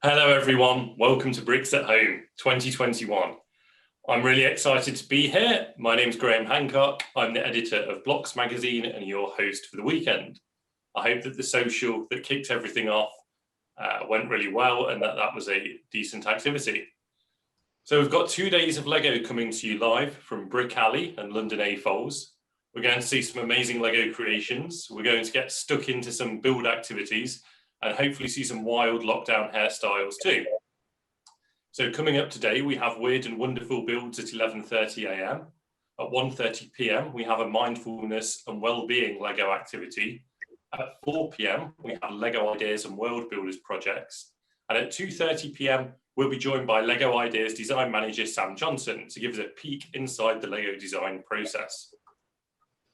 Hello everyone, welcome to Bricks at Home 2021. I'm really excited to be here. My name's Graham Hancock. I'm the editor of Blocks magazine and your host for the weekend. I hope that the social that kicked everything off went really well and that was a decent activity. So we've got 2 days of Lego coming to you live from Brick Alley and London A-Foals. We're going to see some amazing Lego creations. We're going to get stuck into some build activities and hopefully see some wild lockdown hairstyles too. So coming up today, we have weird and wonderful builds at 11:30 a.m. At 1:30 p.m, we have a mindfulness and well-being Lego activity. At 4 p.m, we have Lego Ideas and World Builders projects. And at 2:30 p.m, we'll be joined by Lego Ideas design manager Sam Johnson to give us a peek inside the Lego design process.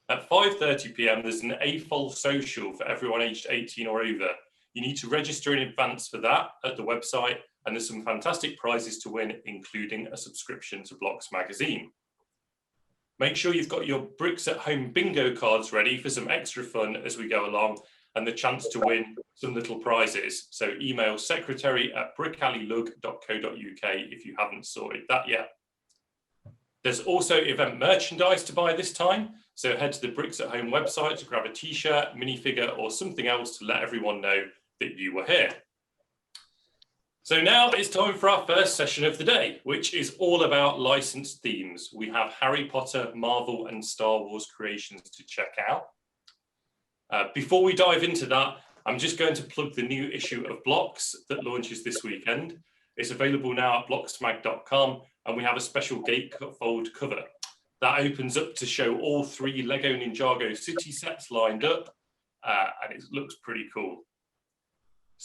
At 5:30 p.m, there's an AFOL social for everyone aged 18 or over. You need to register in advance for that at the website, and there's some fantastic prizes to win, including a subscription to Blocks magazine. Make sure you've got your Bricks at Home bingo cards ready for some extra fun as we go along and the chance to win some little prizes. So email secretary@brickalley.co.uk if you haven't sorted that yet. There's also event merchandise to buy this time. So head to the Bricks at Home website to grab a t-shirt, minifigure, or something else to let everyone know that you were here. So now it's time for our first session of the day, which is all about licensed themes. We have Harry Potter, Marvel, and Star Wars creations to check out. Before we dive into that, I'm just going to plug the new issue of Blocks that launches this weekend. It's available now at blocksmag.com, and we have a special gatefold cover. That opens up to show all 3 Lego Ninjago city sets lined up, and it looks pretty cool.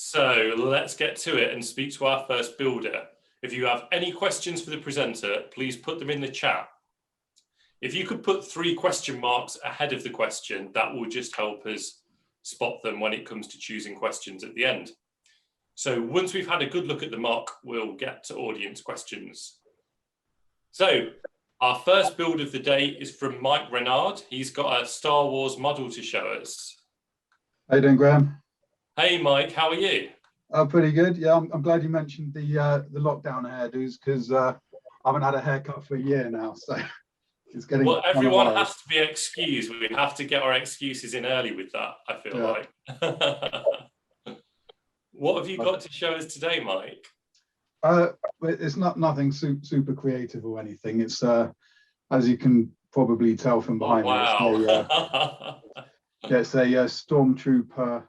So let's get to it and speak to our first builder. If you have any questions for the presenter, please put them in the chat. If you could put 3 question marks ahead of the question, that will just help us spot them when it comes to choosing questions at the end. So once we've had a good look at the mock, we'll get to audience questions. So our first build of the day is from Mike Reynaud. He's got a Star Wars model to show us. How you doing, Graham? Hey, Mike, how are you? Pretty good. Yeah, I'm glad you mentioned the lockdown hairdos because I haven't had a haircut for a year now, so it's getting. Well, everyone has to be excused. We have to get our excuses in early with that, I feel like. What have you got to show us today, Mike? It's nothing super creative or anything. It's as you can probably tell from behind me. It's a Stormtrooper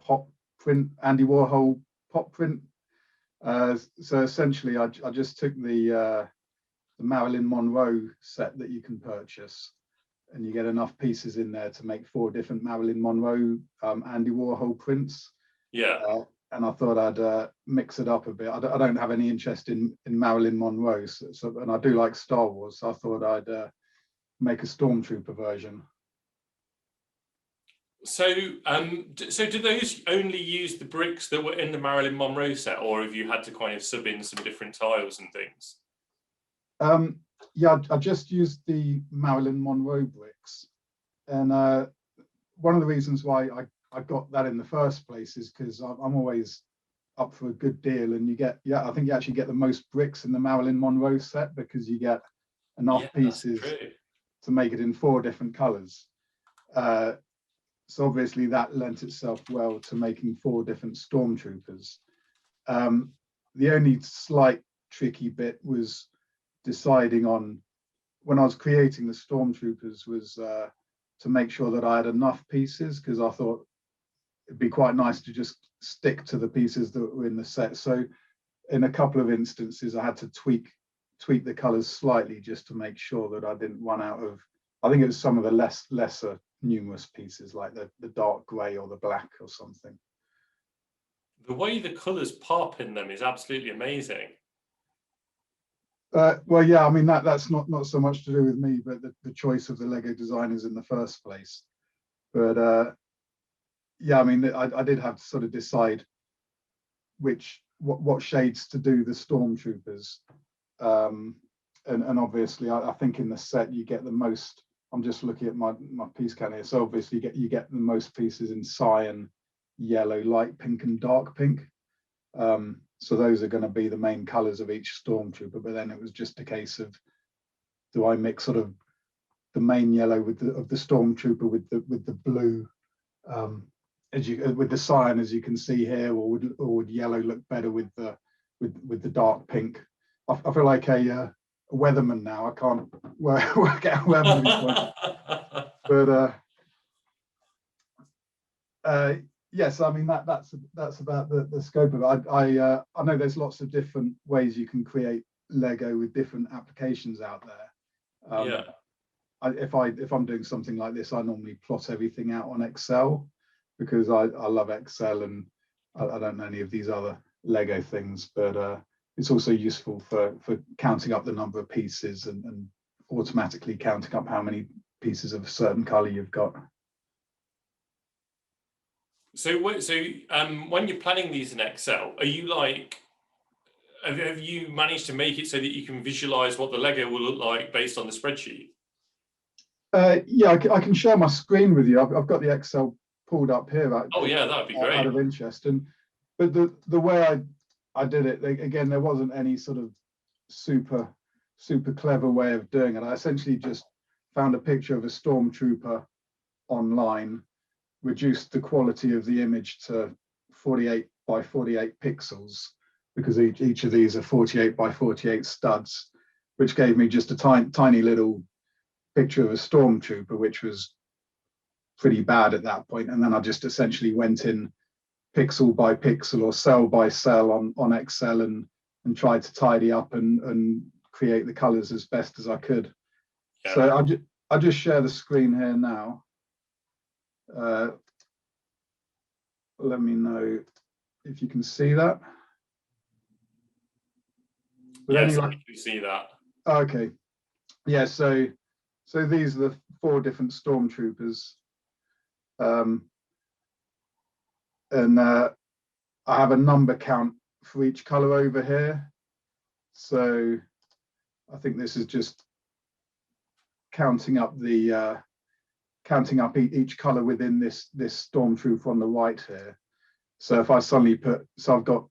pop print, Andy Warhol pop print. So essentially, I just took the Marilyn Monroe set that you can purchase, and you get enough pieces in there to make 4 different Marilyn Monroe Andy Warhol prints. Yeah. And I thought I'd mix it up a bit. I don't have any interest in Marilyn Monroe, and I do like Star Wars, so I thought I'd make a Stormtrooper version. So do those only use the bricks that were in the Marilyn Monroe set, or have you had to kind of sub in some different tiles and things? Yeah, I just used the Marilyn Monroe bricks, and one of the reasons why I got that in the first place is because I'm always up for a good deal, and I think you actually get the most bricks in the Marilyn Monroe set because you get enough pieces to make it in 4 different colors. So obviously that lent itself well to making 4 different Stormtroopers. The only slight tricky bit was deciding on, when I was creating the Stormtroopers, was to make sure that I had enough pieces, because I thought it'd be quite nice to just stick to the pieces that were in the set. So in a couple of instances, I had to tweak the colors slightly just to make sure that I didn't run out of, I think it was some of the lesser numerous pieces, like the dark gray or the black or something. The way the colors pop in them is absolutely amazing. Well, yeah, I mean that's not so much to do with me, but the choice of the Lego designers in the first place. But yeah, I mean, I did have to sort of decide what shades to do the Stormtroopers, and obviously I think in the set you get the most. I'm just looking at my piece count here. So obviously you get the most pieces in cyan, yellow, light pink, and dark pink. So those are going to be the main colors of each Stormtrooper. But then it was just a case of, do I mix sort of the main yellow with the Stormtrooper with the blue, with the cyan, as you can see here, or would yellow look better with the dark pink? I feel like a weatherman now. I can't work out where I'm but yes, I mean that's about the scope of it. I know there's lots of different ways you can create Lego with different applications out there. Yeah. If I'm doing something like this, I normally plot everything out on Excel, because I love Excel, and I don't know any of these other Lego things, but it's also useful for counting up the number of pieces and automatically counting up how many pieces of a certain color you've got. So when you're planning these in Excel, are you like, have you managed to make it so that you can visualize what the Lego will look like based on the spreadsheet? Yeah, I can share my screen with you. I've got the Excel pulled up here. Oh yeah, that'd be great. Out of interest, but the way I did it, again, there wasn't any sort of super clever way of doing it. I essentially just found a picture of a Stormtrooper online, reduced the quality of the image to 48 by 48 pixels, because each of these are 48 by 48 studs, which gave me just a tiny little picture of a Stormtrooper, which was pretty bad at that point. And then I just essentially went in pixel by pixel or cell by cell on Excel and tried to tidy up and create the colors as best as I could. Yeah. So I just share the screen here now. Let me know if you can see that. Yes, I can see that. Okay. Yeah, so these are the 4 different Stormtroopers. And I have a number count for each color over here. So I think this is just counting up each color within this Stormtrooper on the right here. So if I suddenly so I've got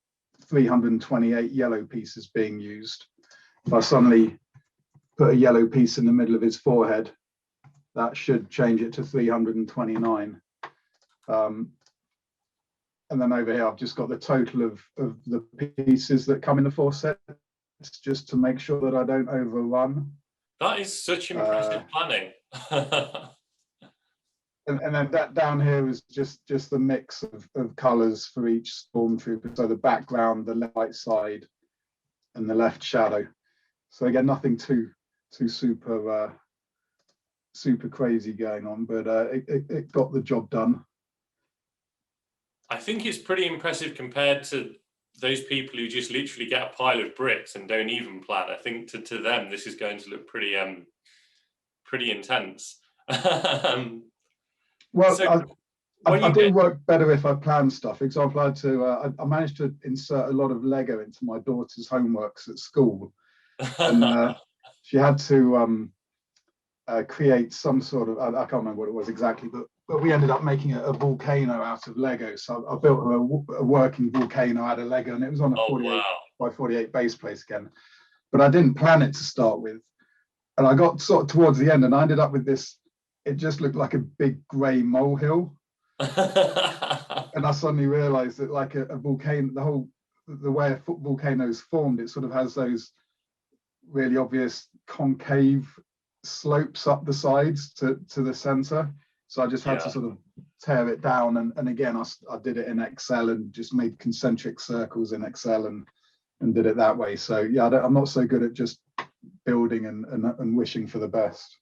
328 yellow pieces being used. If I suddenly put a yellow piece in the middle of his forehead, that should change it to 329. And then over here, I've just got the total of the pieces that come in the 4 sets, just to make sure that I don't overrun. That is such impressive planning. And then that down here is just the mix of colors for each Stormtrooper. So the background, the right side, and the left shadow. So again, nothing too super crazy going on, but it got the job done. I think it's pretty impressive compared to those people who just literally get a pile of bricks and don't even plan. I think to them this is going to look pretty intense. Well, so I do work better if I plan stuff. For example, I managed to insert a lot of Lego into my daughter's homeworks at school, and she had to create some sort of, I can't remember what it was exactly, but we ended up making a volcano out of Lego. So I built her a working volcano out of Lego, and it was on a 48 by 48 base plate again. But I didn't plan it to start with, and I got sort of towards the end, and I ended up with this. It just looked like a big grey molehill. And I suddenly realized that, like a volcano, the way a volcano is formed, it sort of has those really obvious concave slopes up the sides to the center. So I just had to sort of tear it down, and again I did it in Excel and just made concentric circles in Excel and did it that way. So yeah, I'm not so good at just building and wishing for the best.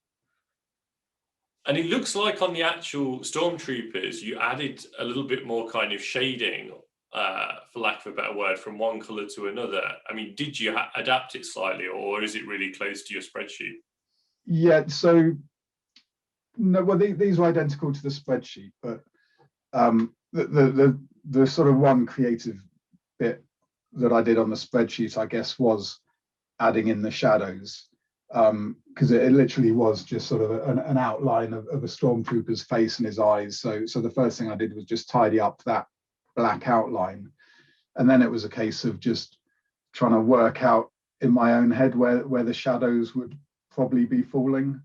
And it looks like on the actual Stormtroopers, you added a little bit more kind of shading, for lack of a better word, from one color to another. I mean, did you adapt it slightly, or is it really close to your spreadsheet? Yeah, so no, well, these are identical to the spreadsheet, but the sort of one creative bit that I did on the spreadsheet, I guess, was adding in the shadows. Because it literally was just sort of an outline of a Stormtrooper's face and his eyes. So the first thing I did was just tidy up that black outline. And then it was a case of just trying to work out in my own head where the shadows would probably be falling.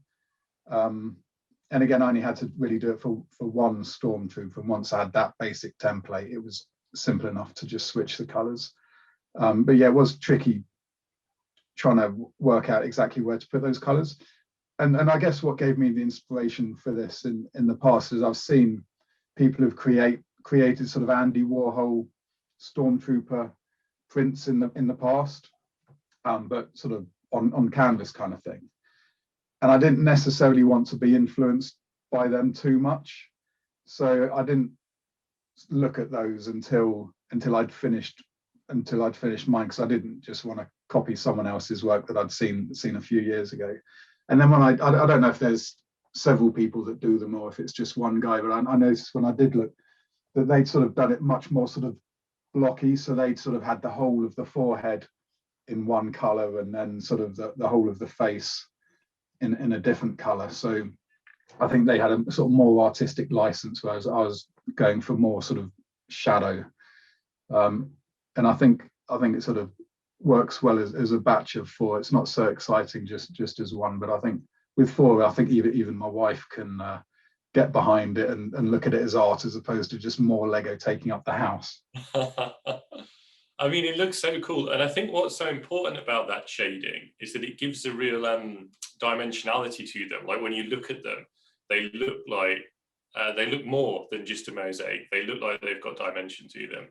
And again, I only had to really do it for one Stormtrooper. And once I had that basic template, it was simple enough to just switch the colors. But yeah, it was tricky trying to work out exactly where to put those colors. And I guess what gave me the inspiration for this in the past is I've seen people have created sort of Andy Warhol Stormtrooper prints in the past, but sort of on canvas kind of thing. And I didn't necessarily want to be influenced by them too much, so I didn't look at those until I'd finished mine, because I didn't just want to copy someone else's work that I'd seen a few years ago. And then when I don't know if there's several people that do them or if it's just one guy, but I noticed when I did look that they'd sort of done it much more sort of blocky, so they'd sort of had the whole of the forehead in one color and then sort of the whole of the face in a different color. So I think they had a sort of more artistic license, whereas I was going for more sort of shadow. And I think it sort of works well as a batch of 4. It's not so exciting just as one, but I think with 4, I think even my wife can get behind it and look at it as art as opposed to just more Lego taking up the house. I mean, it looks so cool. And I think what's so important about that shading is that it gives a real dimensionality to them. Like when you look at them, they look like they look more than just a mosaic. They look like they've got dimension to them.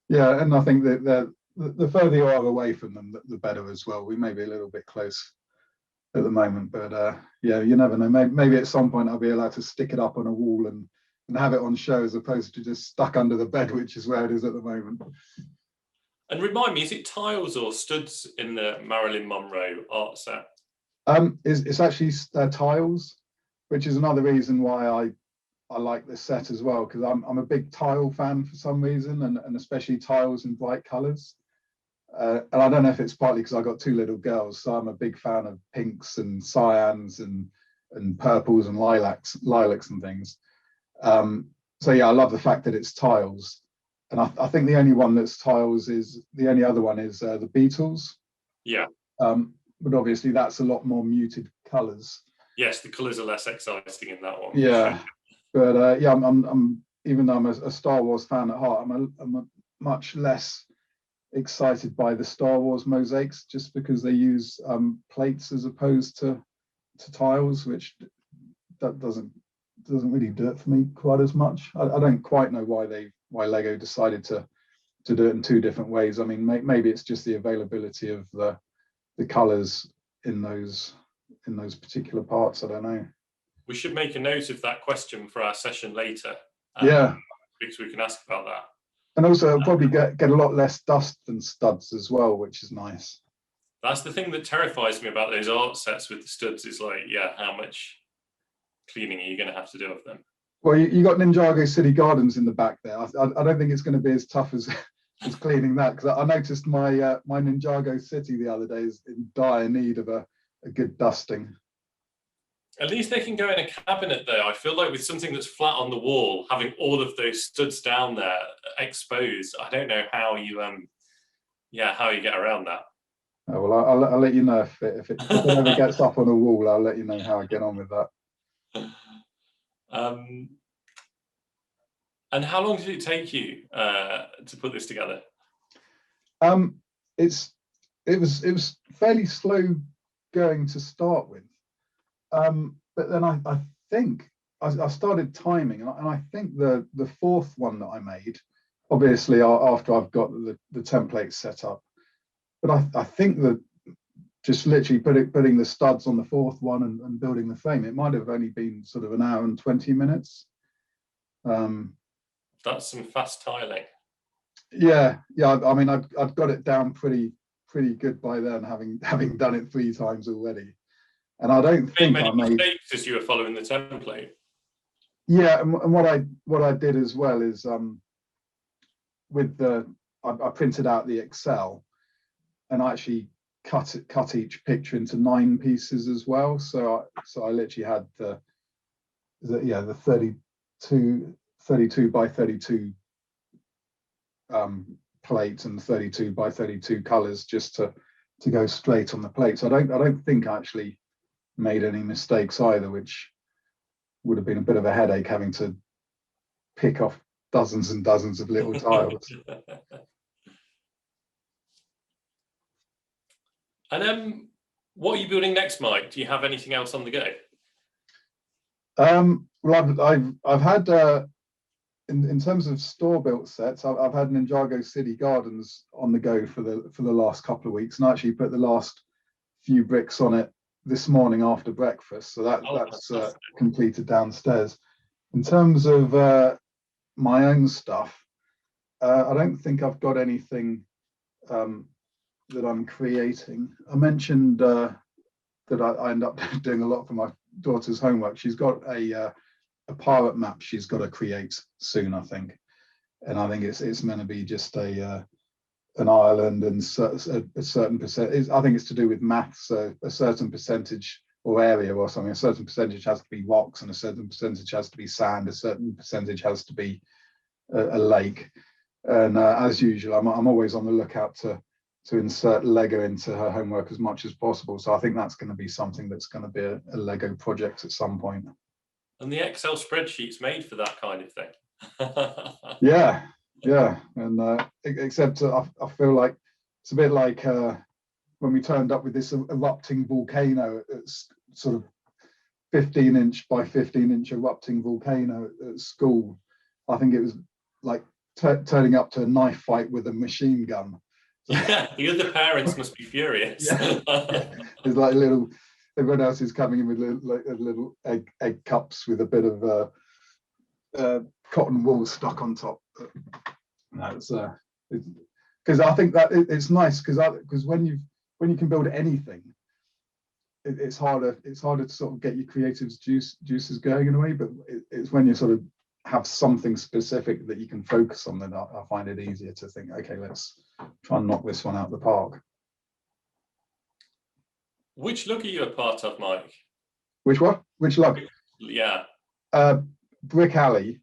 Yeah, and I think that the further you are away from them, the better as well. We may be a little bit close at the moment, but yeah, you never know. Maybe at some point I'll be allowed to stick it up on a wall and have it on show as opposed to just stuck under the bed, which is where it is at the moment. And remind me, is it tiles or studs in the Marilyn Monroe art set? It's actually tiles, which is another reason why I like this set as well, because I'm a big tile fan for some reason, and especially tiles in bright colours. And I don't know if it's partly because I got 2 little girls, so I'm a big fan of pinks and cyans and purples and lilacs and things. So yeah, I love the fact that it's tiles, and I think the only one that's tiles is the only other one is the Beatles. Yeah. But obviously that's a lot more muted colours. Yes, the colours are less exciting in that one. Yeah, but yeah, I'm even though I'm a Star Wars fan at heart, I'm much less excited by the Star Wars mosaics just because they use plates as opposed to tiles, which that doesn't really do it for me quite as much. I don't quite know why Lego decided to do it in 2 different ways. I mean, maybe it's just the availability of the colors in those particular parts. I don't know. We should make a note of that question for our session later. Yeah, because we can ask about that. And also it'll probably get a lot less dust than studs as well, which is nice. That's the thing that terrifies me about those art sets with the studs, is like, yeah, how much cleaning are you going to have to do of them? Well, you got Ninjago City Gardens in the back there. I don't think it's going to be as tough as cleaning that, because I noticed my Ninjago City the other day is in dire need of a good dusting. At least they can go in a cabinet though. I feel like with something that's flat on the wall, having all of those studs down there exposed, I don't know how you get around that. Oh, well, I'll let you know if it ever gets up on a wall. I'll let you know how I get on with that. And how long did it take you to put this together? It was fairly slow going to start with, but then I think I started timing, and I think the 4th one that I made, obviously after I've got the template set up, but I think that just literally putting the studs on the 4th one and building the frame, it might have only been sort of 1 hour and 20 minutes. That's some fast tiling. Yeah. I mean, I'd got it down pretty good by then, having done it 3 times already. And I don't think I made mistakes as you were following the template. Yeah, and what I did as well is with I printed out the Excel, and I actually cut each picture into 9 pieces as well. So I literally had the 32 by 32 plate and 32 by 32 colors just to go straight on the plate. So I don't think I actually made any mistakes either, which would have been a bit of a headache having to pick off dozens and dozens of little tiles. And what are you building next, Mike? Do you have anything else on the go? Well, I've had in terms of store built sets, I've had Ninjago City Gardens on the go for the last couple of weeks, and I actually put the last few bricks on it this morning after breakfast. So that's completed downstairs. In terms of my own stuff, I don't think I've got anything that I'm creating. I mentioned that I end up doing a lot for my daughter's homework. She's got a pirate map she's got to create soon, I think, and I think it's meant to be just an island and a certain percent. I think it's to do with maths. So a certain percentage or area or something. A certain percentage has to be rocks, and a certain percentage has to be sand. A certain percentage has to be a lake. And as usual, I'm always on the lookout to insert Lego into her homework as much as possible. So I think that's going to be something that's going to be a Lego project at some point. And the Excel spreadsheet's made for that kind of thing. Yeah. And except I feel like it's a bit like when we turned up with this erupting volcano. It's sort of 15-inch by 15-inch erupting volcano at school. I think it was like turning up to a knife fight with a machine gun. Yeah, the other parents must be furious. Yeah. It's like everyone else is coming in with little egg cups with a bit of cotton wool stuck on top. Because I think that it's nice because when you can build anything, it's harder to sort of get your creative juices going in a way. But it's when you sort of have something specific that you can focus on that I find it easier to think, okay, let's try and knock this one out of the park. Which look are you a part of, Mike? Which what? Which lug? Yeah. Brick Alley,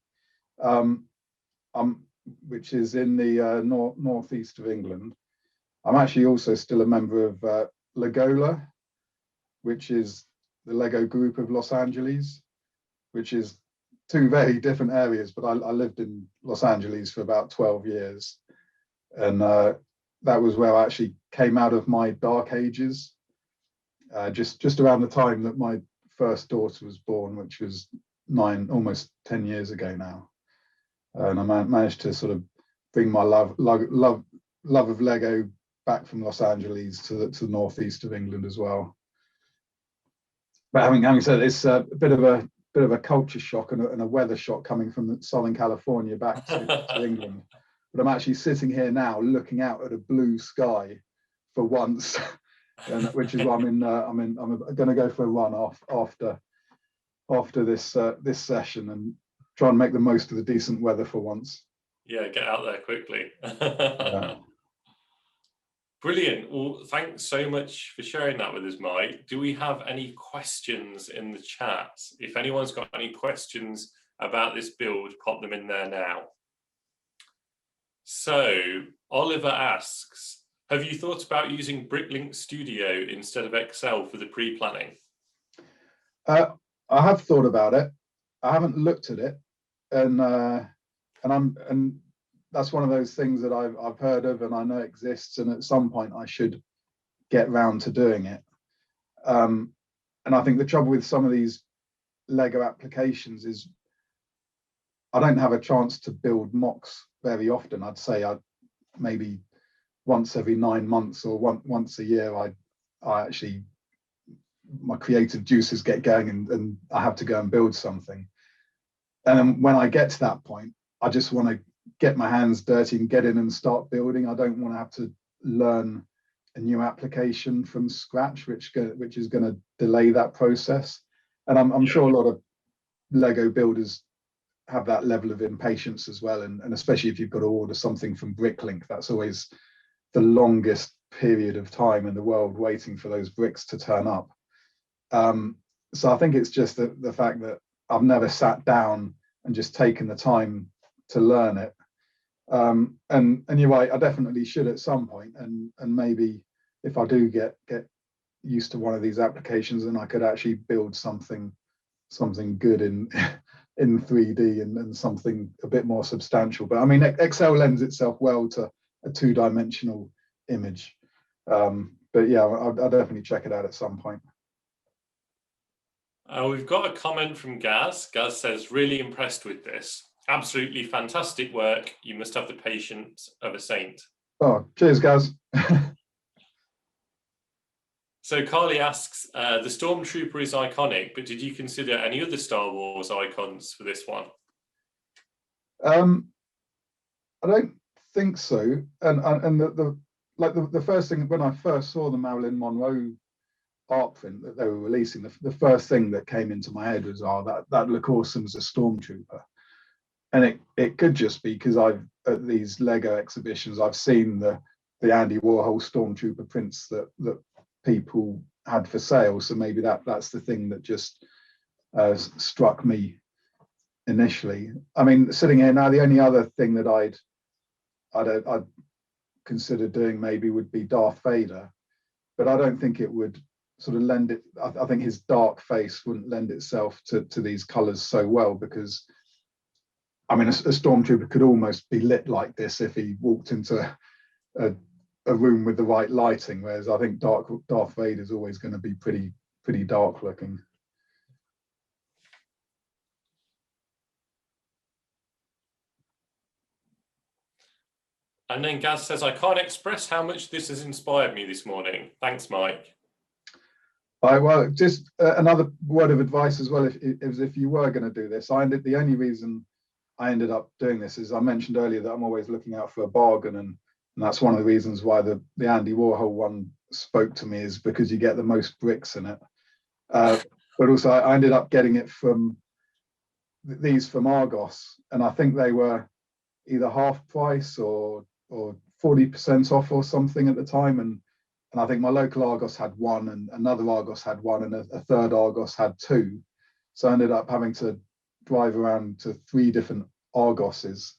which is in the northeast of England. I'm actually also still a member of Legola, which is the Lego group of Los Angeles, which is two very different areas, but I lived in Los Angeles for about 12 years. And that was where I actually came out of my dark ages, just around the time that my first daughter was born, which was almost 10 years ago now. And I managed to sort of bring my love of Lego back from Los Angeles to the northeast of England as well. But having said it, it's a bit of a culture shock and a weather shock coming from Southern California back to England. But I'm actually sitting here now looking out at a blue sky for once, which is why I'm going to go for a run after this session and try and make the most of the decent weather for once. Yeah, get out there quickly. Yeah. Brilliant. Well, thanks so much for sharing that with us, Mike. Do we have any questions in the chat? If anyone's got any questions about this build, pop them in there now. So Oliver asks, have you thought about using Bricklink Studio instead of Excel for the pre-planning? I have thought about it. I haven't looked at it, and that's one of those things that I've heard of and I know exists, and at some point I should get round to doing it. And I think the trouble with some of these Lego applications is I don't have a chance to build mocks very often. I'd say maybe once every 9 months or once a year, my creative juices get going and I have to go and build something. And then when I get to that point, I just want to get my hands dirty and get in and start building. I don't want to have to learn a new application from scratch, which is going to delay that process. And I'm sure a lot of Lego builders have that level of impatience as well. And especially if you've got to order something from Bricklink, that's always the longest period of time in the world waiting for those bricks to turn up. So I think it's just the fact that I've never sat down and just taken the time to learn it. And you're right, I definitely should at some point, and maybe if I do get used to one of these applications, then I could actually build something good in 3D and something a bit more substantial. But I mean, Excel lends itself well to a two-dimensional image. But yeah, I'll definitely check it out at some point. We've got a comment from Gaz. Gaz says, really impressed with this. Absolutely fantastic work. You must have the patience of a saint. Oh, cheers, Gaz. So Carly asks, the Stormtrooper is iconic, but did you consider any other Star Wars icons for this one? I don't think so. And the first thing, when I first saw the Marilyn Monroe art print that they were releasing, the first thing that came into my head was, oh, that look awesome as a Stormtrooper. And it could just be because at these Lego exhibitions, I've seen the Andy Warhol Stormtrooper prints that people had for sale. So maybe that's the thing that just struck me initially. I mean, sitting here now, the only other thing that I'd consider doing maybe would be Darth Vader, but I don't think it would sort of lend it. I think his dark face wouldn't lend itself to these colors so well, because I mean, a Stormtrooper could almost be lit like this if he walked into a room with the right lighting, whereas I think Darth Vader is always going to be pretty dark looking. And then Gaz says, I can't express how much this has inspired me this morning. Thanks, Mike. Well, just another word of advice as well, if you were going to do this. The only reason I ended up doing this is I mentioned earlier that I'm always looking out for a bargain, and that's one of the reasons why the Andy Warhol one spoke to me, is because you get the most bricks in it. But also I ended up getting it from Argos, and I think they were either half price or 40% off or something at the time, and I think my local Argos had one, and another Argos had one, and a third Argos had two. So I ended up having to drive around to 3 different Argoses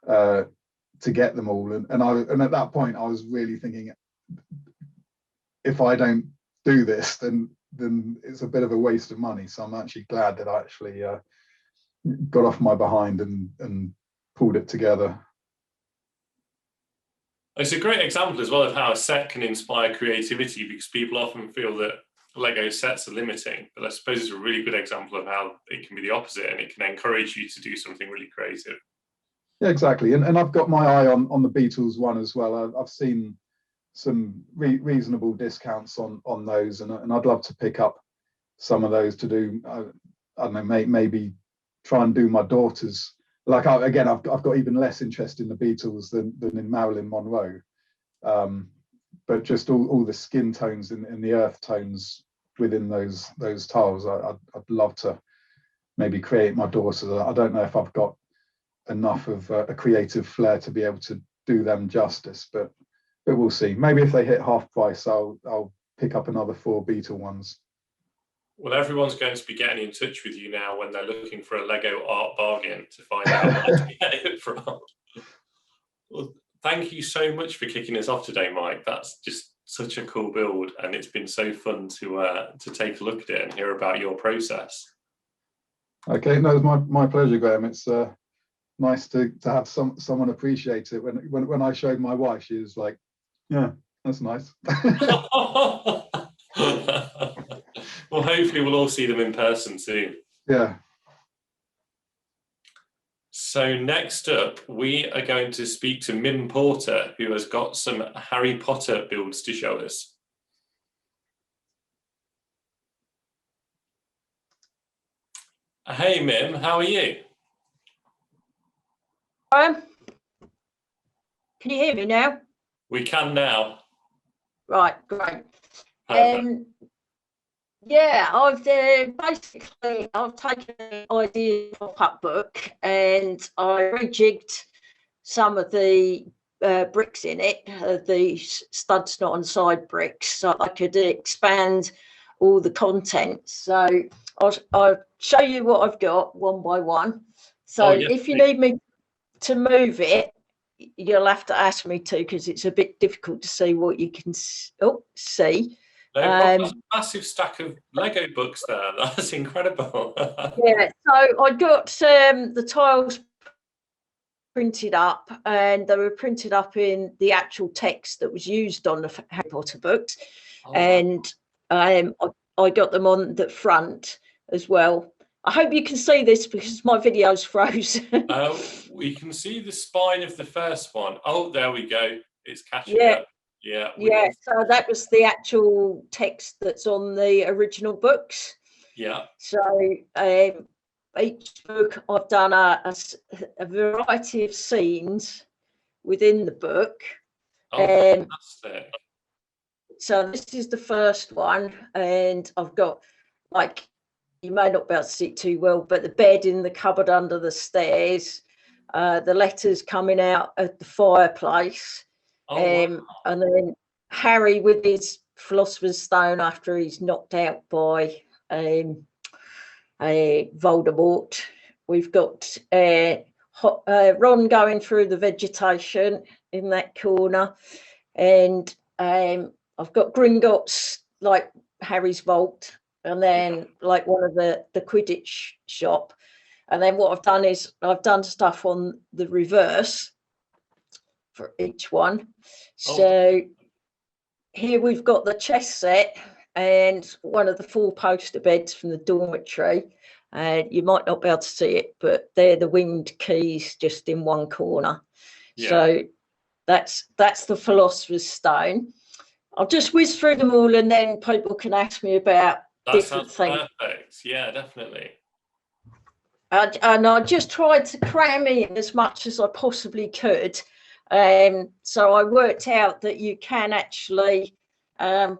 to get them all, and at that point I was really thinking, if I don't do this, then it's a bit of a waste of money. So I'm actually glad that I actually got off my behind and pulled it together. It's a great example as well of how a set can inspire creativity, because people often feel that Lego sets are limiting, but I suppose it's a really good example of how it can be the opposite, and it can encourage you to do something really creative. Yeah, exactly. And I've got my eye on the Beatles one as well. I've seen some reasonable discounts on those, and I'd love to pick up some of those to do. I don't know, maybe try and do my daughter's. Like, I've got even less interest in the Beatles than in Marilyn Monroe, but just all the skin tones and the earth tones within those tiles, I'd love to maybe create my daughter. I don't know if I've got enough of a creative flair to be able to do them justice, but we'll see. Maybe if they hit half price, I'll pick up another 4 Beatle ones. Well, everyone's going to be getting in touch with you now when they're looking for a Lego art bargain to find out where to get it from. Well, thank you so much for kicking us off today, Mike. That's just such a cool build, and it's been so fun to take a look at it and hear about your process. Okay, no, it's my pleasure, Graham. It's nice to have someone appreciate it. When I showed my wife, she was like, "Yeah, that's nice." Well, hopefully we'll all see them in person soon. Yeah. So next up, we are going to speak to Mim Porter, who has got some Harry Potter builds to show us. Hey, Mim, how are you? Can you hear me now? We can now. Right, great. Yeah, I've basically taken the idea pop-up book and I rejigged some of the bricks in it, the studs not on side bricks, so I could expand all the content. So I'll show you what I've got one by one. So if you need me to move it, you'll have to ask me to, because it's a bit difficult to see what you can see. No problem. That's a massive stack of Lego books there. That's incredible. Yeah, so I got the tiles printed up, and they were printed up in the actual text that was used on the Harry Potter books. Oh, And I got them on the front as well. I hope you can see this because my video's froze. We can see the spine of the first one. Oh, there we go. It's catching up. Yeah. Yeah, so that was the actual text that's on the original books. Yeah. So each book I've done a variety of scenes within the book. Oh, fantastic. So this is the first one, and I've got, like, you may not be able to see it too well, but the bed in the cupboard under the stairs, the letters coming out at the fireplace, Wow. and then Harry with his Philosopher's Stone after he's knocked out by Voldemort. We've got Ron going through the vegetation in that corner, and I've got Gringotts, like Harry's vault, and then like one of the Quidditch shop. And then what I've done is I've done stuff on the reverse for each one. So here we've got the chess set and one of the 4 poster beds from the dormitory. You might not be able to see it, but they're the winged keys just in one corner. Yeah. So that's the Philosopher's Stone. I'll just whiz through them all, and then people can ask me about different things. Perfect. Yeah, definitely. And I just tried to cram in as much as I possibly could. So I worked out that you can actually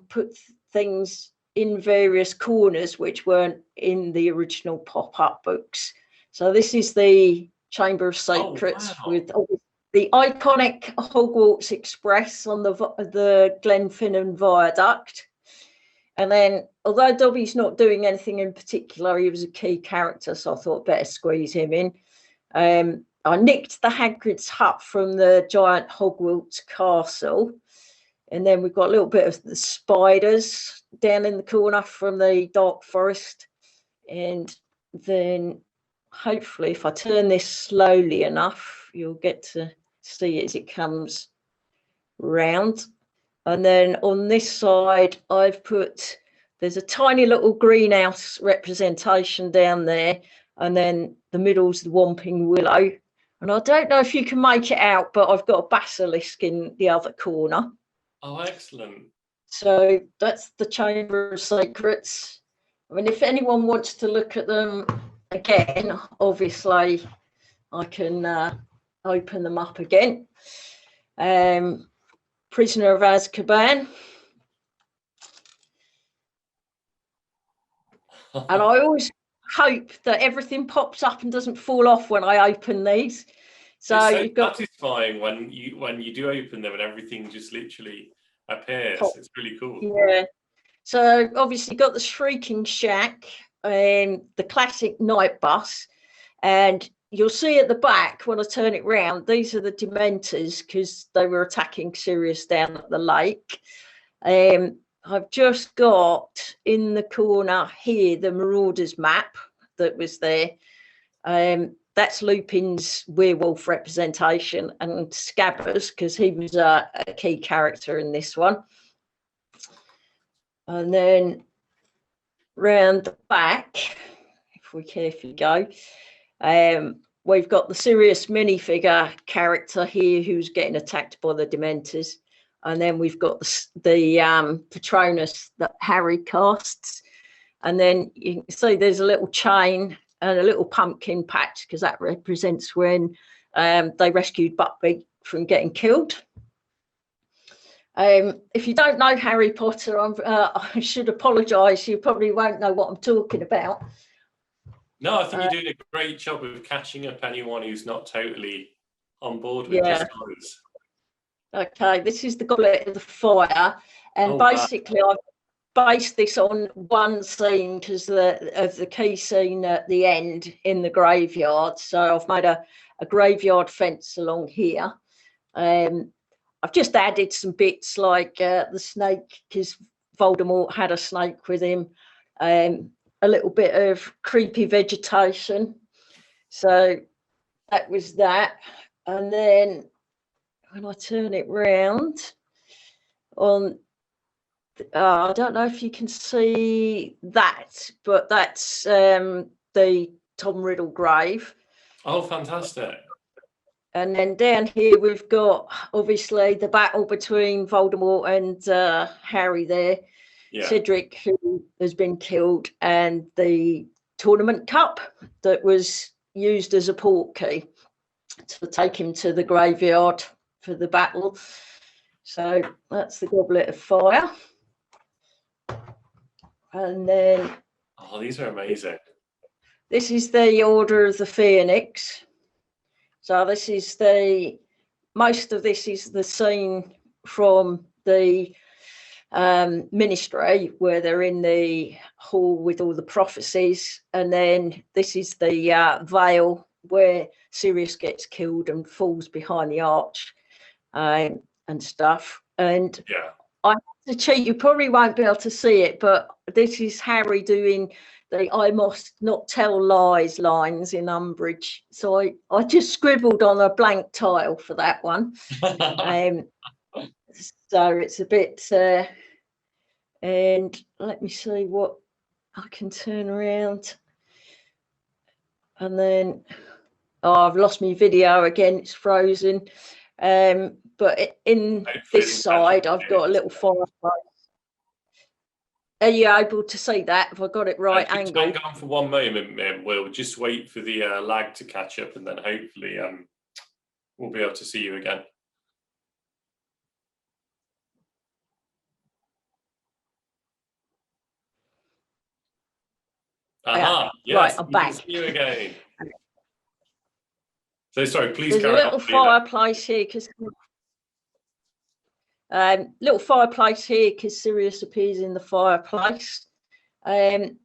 put things in various corners which weren't in the original pop-up books. So this is the Chamber of Secrets with the iconic Hogwarts Express on the Glenfinnan Viaduct. And then, although Dobby's not doing anything in particular, he was a key character, so I thought better squeeze him in. I nicked the Hagrid's hut from the giant Hogwarts castle. And then we've got a little bit of the spiders down in the corner from the Dark Forest. And then hopefully if I turn this slowly enough, you'll get to see it as it comes round. And then on this side, there's a tiny little greenhouse representation down there. And then the middle's the Whomping Willow. And I don't know if you can make it out, but I've got a basilisk in the other corner. Oh, excellent. So that's the Chamber of Secrets. I mean, if anyone wants to look at them again, obviously I can open them up again. Prisoner of Azkaban. And I always hope that everything pops up and doesn't fall off when I open these. So it's you've got satisfying when you do open them and everything just literally appears. It's really cool. Yeah. So obviously you've got the Shrieking Shack and the classic night bus, and you'll see at the back when I turn it round, these are the Dementors because they were attacking Sirius down at the lake. I've just got in the corner here the Marauders map that was there. That's Lupin's werewolf representation, and Scabbers because he was a key character in this one. And then round the back, if we carefully go, we've got the Sirius minifigure character here who's getting attacked by the Dementors. And then we've got the Patronus that Harry casts. And then you can see there's a little chain and a little pumpkin patch because that represents when they rescued Buckbeak from getting killed. If you don't know Harry Potter, I should apologise. You probably won't know what I'm talking about. No, I think you're doing a great job of catching up anyone who's not totally on board with this stories. Okay, this is the Goblet of the Fire, and basically I've based this on one scene because of the key scene at the end in the graveyard. So I've made a graveyard fence along here, I've just added some bits like the snake, because Voldemort had a snake with him, a little bit of creepy vegetation. So that was that. And then when I turn it round on, I don't know if you can see that, but that's the Tom Riddle grave. Oh, fantastic. And then down here we've got obviously the battle between Voldemort and Harry there. Yeah. Cedric, who has been killed, and the tournament cup that was used as a portkey to take him to the graveyard for the battle. So that's the Goblet of Fire. And then, oh, these are amazing. This is the Order of the Phoenix. So this is most of this is the scene from the ministry where they're in the hall with all the prophecies. And then this is the veil where Sirius gets killed and falls behind the arch and stuff. And yeah, I have to cheat, you probably won't be able to see it, but this is Harry doing the "I must not tell lies" lines in Umbridge. So I just scribbled on a blank tile for that one. So it's a bit, and let me see what I can turn around. And then, oh, I've lost my video again, it's frozen. But in this side, I've got a little fireplace. Are you able to see that? Have I got it right angle? Hang on for one moment, Mim. We'll just wait for the lag to catch up, and then hopefully we'll be able to see you again. Aha! Yes, right, I'm back. See you again. So sorry, please There's carry on. There's a little fireplace here because. Little fireplace here because Sirius appears in the fireplace. In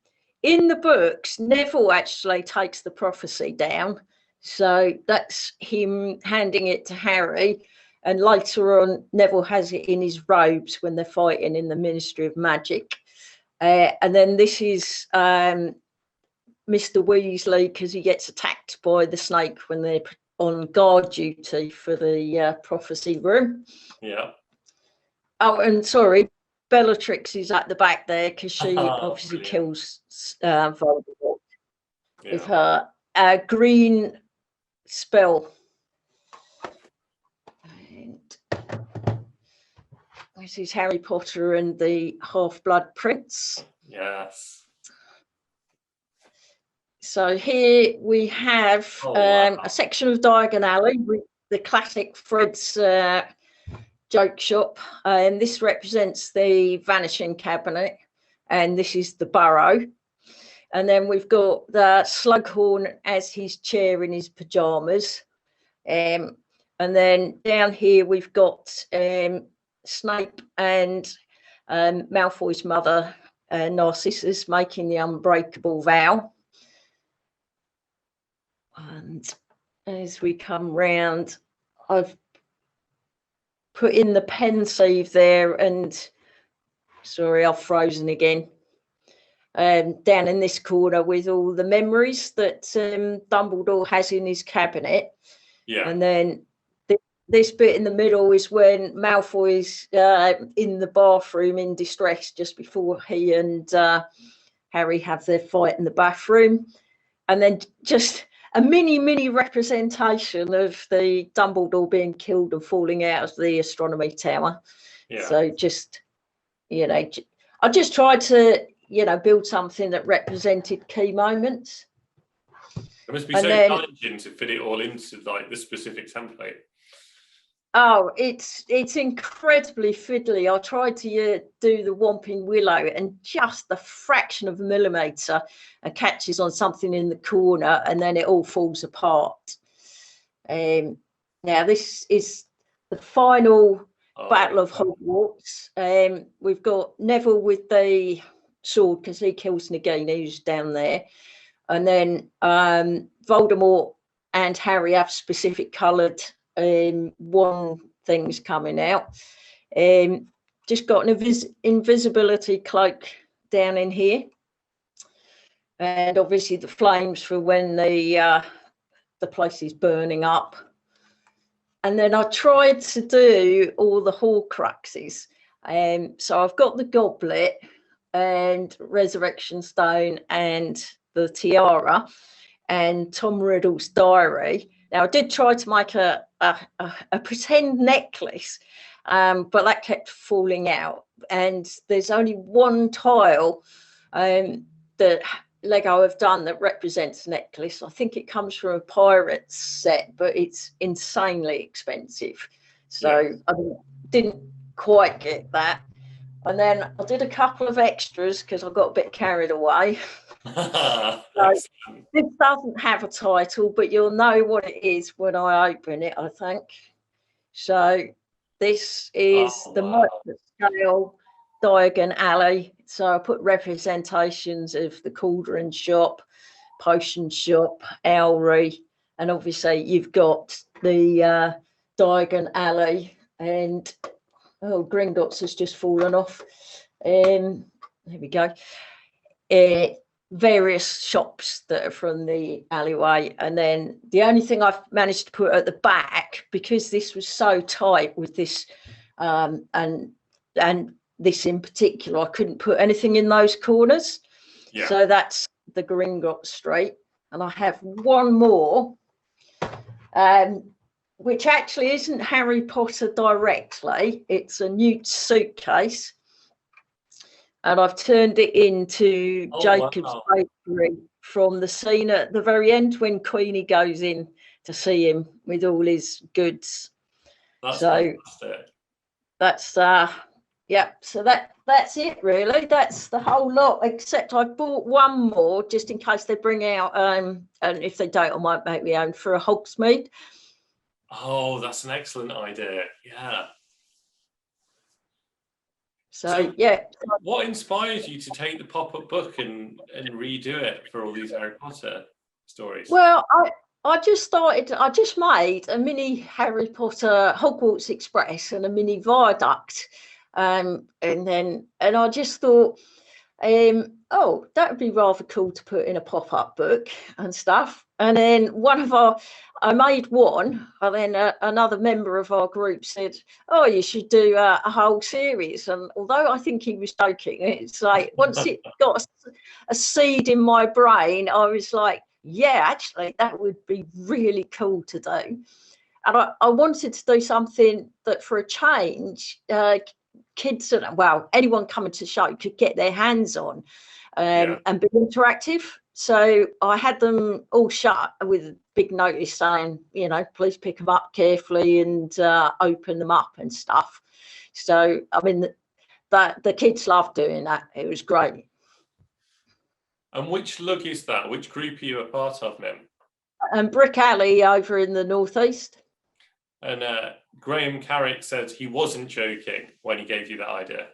the books, Neville actually takes the prophecy down, so that's him handing it to Harry, and later on Neville has it in his robes when they're fighting in the Ministry of Magic. And then this is Mr. Weasley, because he gets attacked by the snake when they're on guard duty for the prophecy room. Yeah. Oh, and sorry, Bellatrix is at the back there because she obviously kills Voldemort with her green spell. And this is Harry Potter and the Half-Blood Prince. Yes. So here we have a section of Diagon Alley with the classic Fred's joke shop, and this represents the Vanishing Cabinet, and this is the Burrow. And then we've got the Slughorn as his chair in his pajamas, and then down here we've got Snape and Malfoy's mother, Narcissus, making the unbreakable vow. And as we come round, I've put in the pensieve there, and sorry, I've frozen again. Down in this corner with all the memories that Dumbledore has in his cabinet. Yeah. And then this bit in the middle is when Malfoy's in the bathroom in distress just before he and Harry have their fight in the bathroom. And then just a mini representation of the Dumbledore being killed and falling out of the astronomy tower. Yeah. So just, I just tried to, build something that represented key moments. It must be challenging to fit it all into like the specific template. Oh, it's incredibly fiddly. I tried to do the Whomping Willow, and just a fraction of a millimetre catches on something in the corner, and then it all falls apart. Now this is the final Battle of Hogwarts. We've got Neville with the sword because he kills Nagini, who's down there, and then Voldemort and Harry have specific coloured one thing's coming out. Just got an invisibility cloak down in here, and obviously the flames for when the place is burning up. And then I tried to do all the Horcruxes. So I've got the Goblet and Resurrection Stone and the Tiara and Tom Riddle's diary. Now I did try to make a pretend necklace, but that kept falling out. And there's only one tile that Lego have done that represents a necklace. I think it comes from a Pirates set, but it's insanely expensive. So yeah. I didn't quite get that. And then I did a couple of extras because I got a bit carried away. So this doesn't have a title, but you'll know what it is when I open it, I think. So this is the micro scale Diagon Alley. So I put representations of the Cauldron Shop, Potion Shop, Owlery, and obviously you've got the Diagon Alley, and Gringotts has just fallen off. There we go. Various shops that are from the alleyway, and then the only thing I've managed to put at the back, because this was so tight with this and this in particular, I couldn't put anything in those corners. Yeah. So that's the Gringotts Street. And I have one more, which actually isn't Harry Potter directly. It's a Newt suitcase. And I've turned it into Jacob's bakery from the scene at the very end when Queenie goes in to see him with all his goods. That's fantastic. That's yeah, so that's it really. That's the whole lot, except I bought one more just in case they bring out and if they don't, I might make my own for a Hogsmeade. Oh, that's an excellent idea. Yeah. So yeah. What inspired you to take the pop-up book and redo it for all these Harry Potter stories? Well, I just made a mini Harry Potter Hogwarts Express and a mini viaduct. And I just thought, oh, that would be rather cool to put in a pop-up book and stuff. And then I made one, and then another member of our group said, oh, you should do a whole series. And although I think he was joking, it's like once it got a seed in my brain, I was like, yeah, actually, that would be really cool to do. And I wanted to do something that for a change, kids, well, anyone coming to the show could get their hands on and be interactive. So I had them all shut with a big notice saying, you know, please pick them up carefully and open them up and stuff. So, I mean, the kids loved doing that. It was great. And which lug is that? Which group are you a part of, Mim? And Brick Alley over in the northeast. And Graham Carrick said he wasn't joking when he gave you that idea.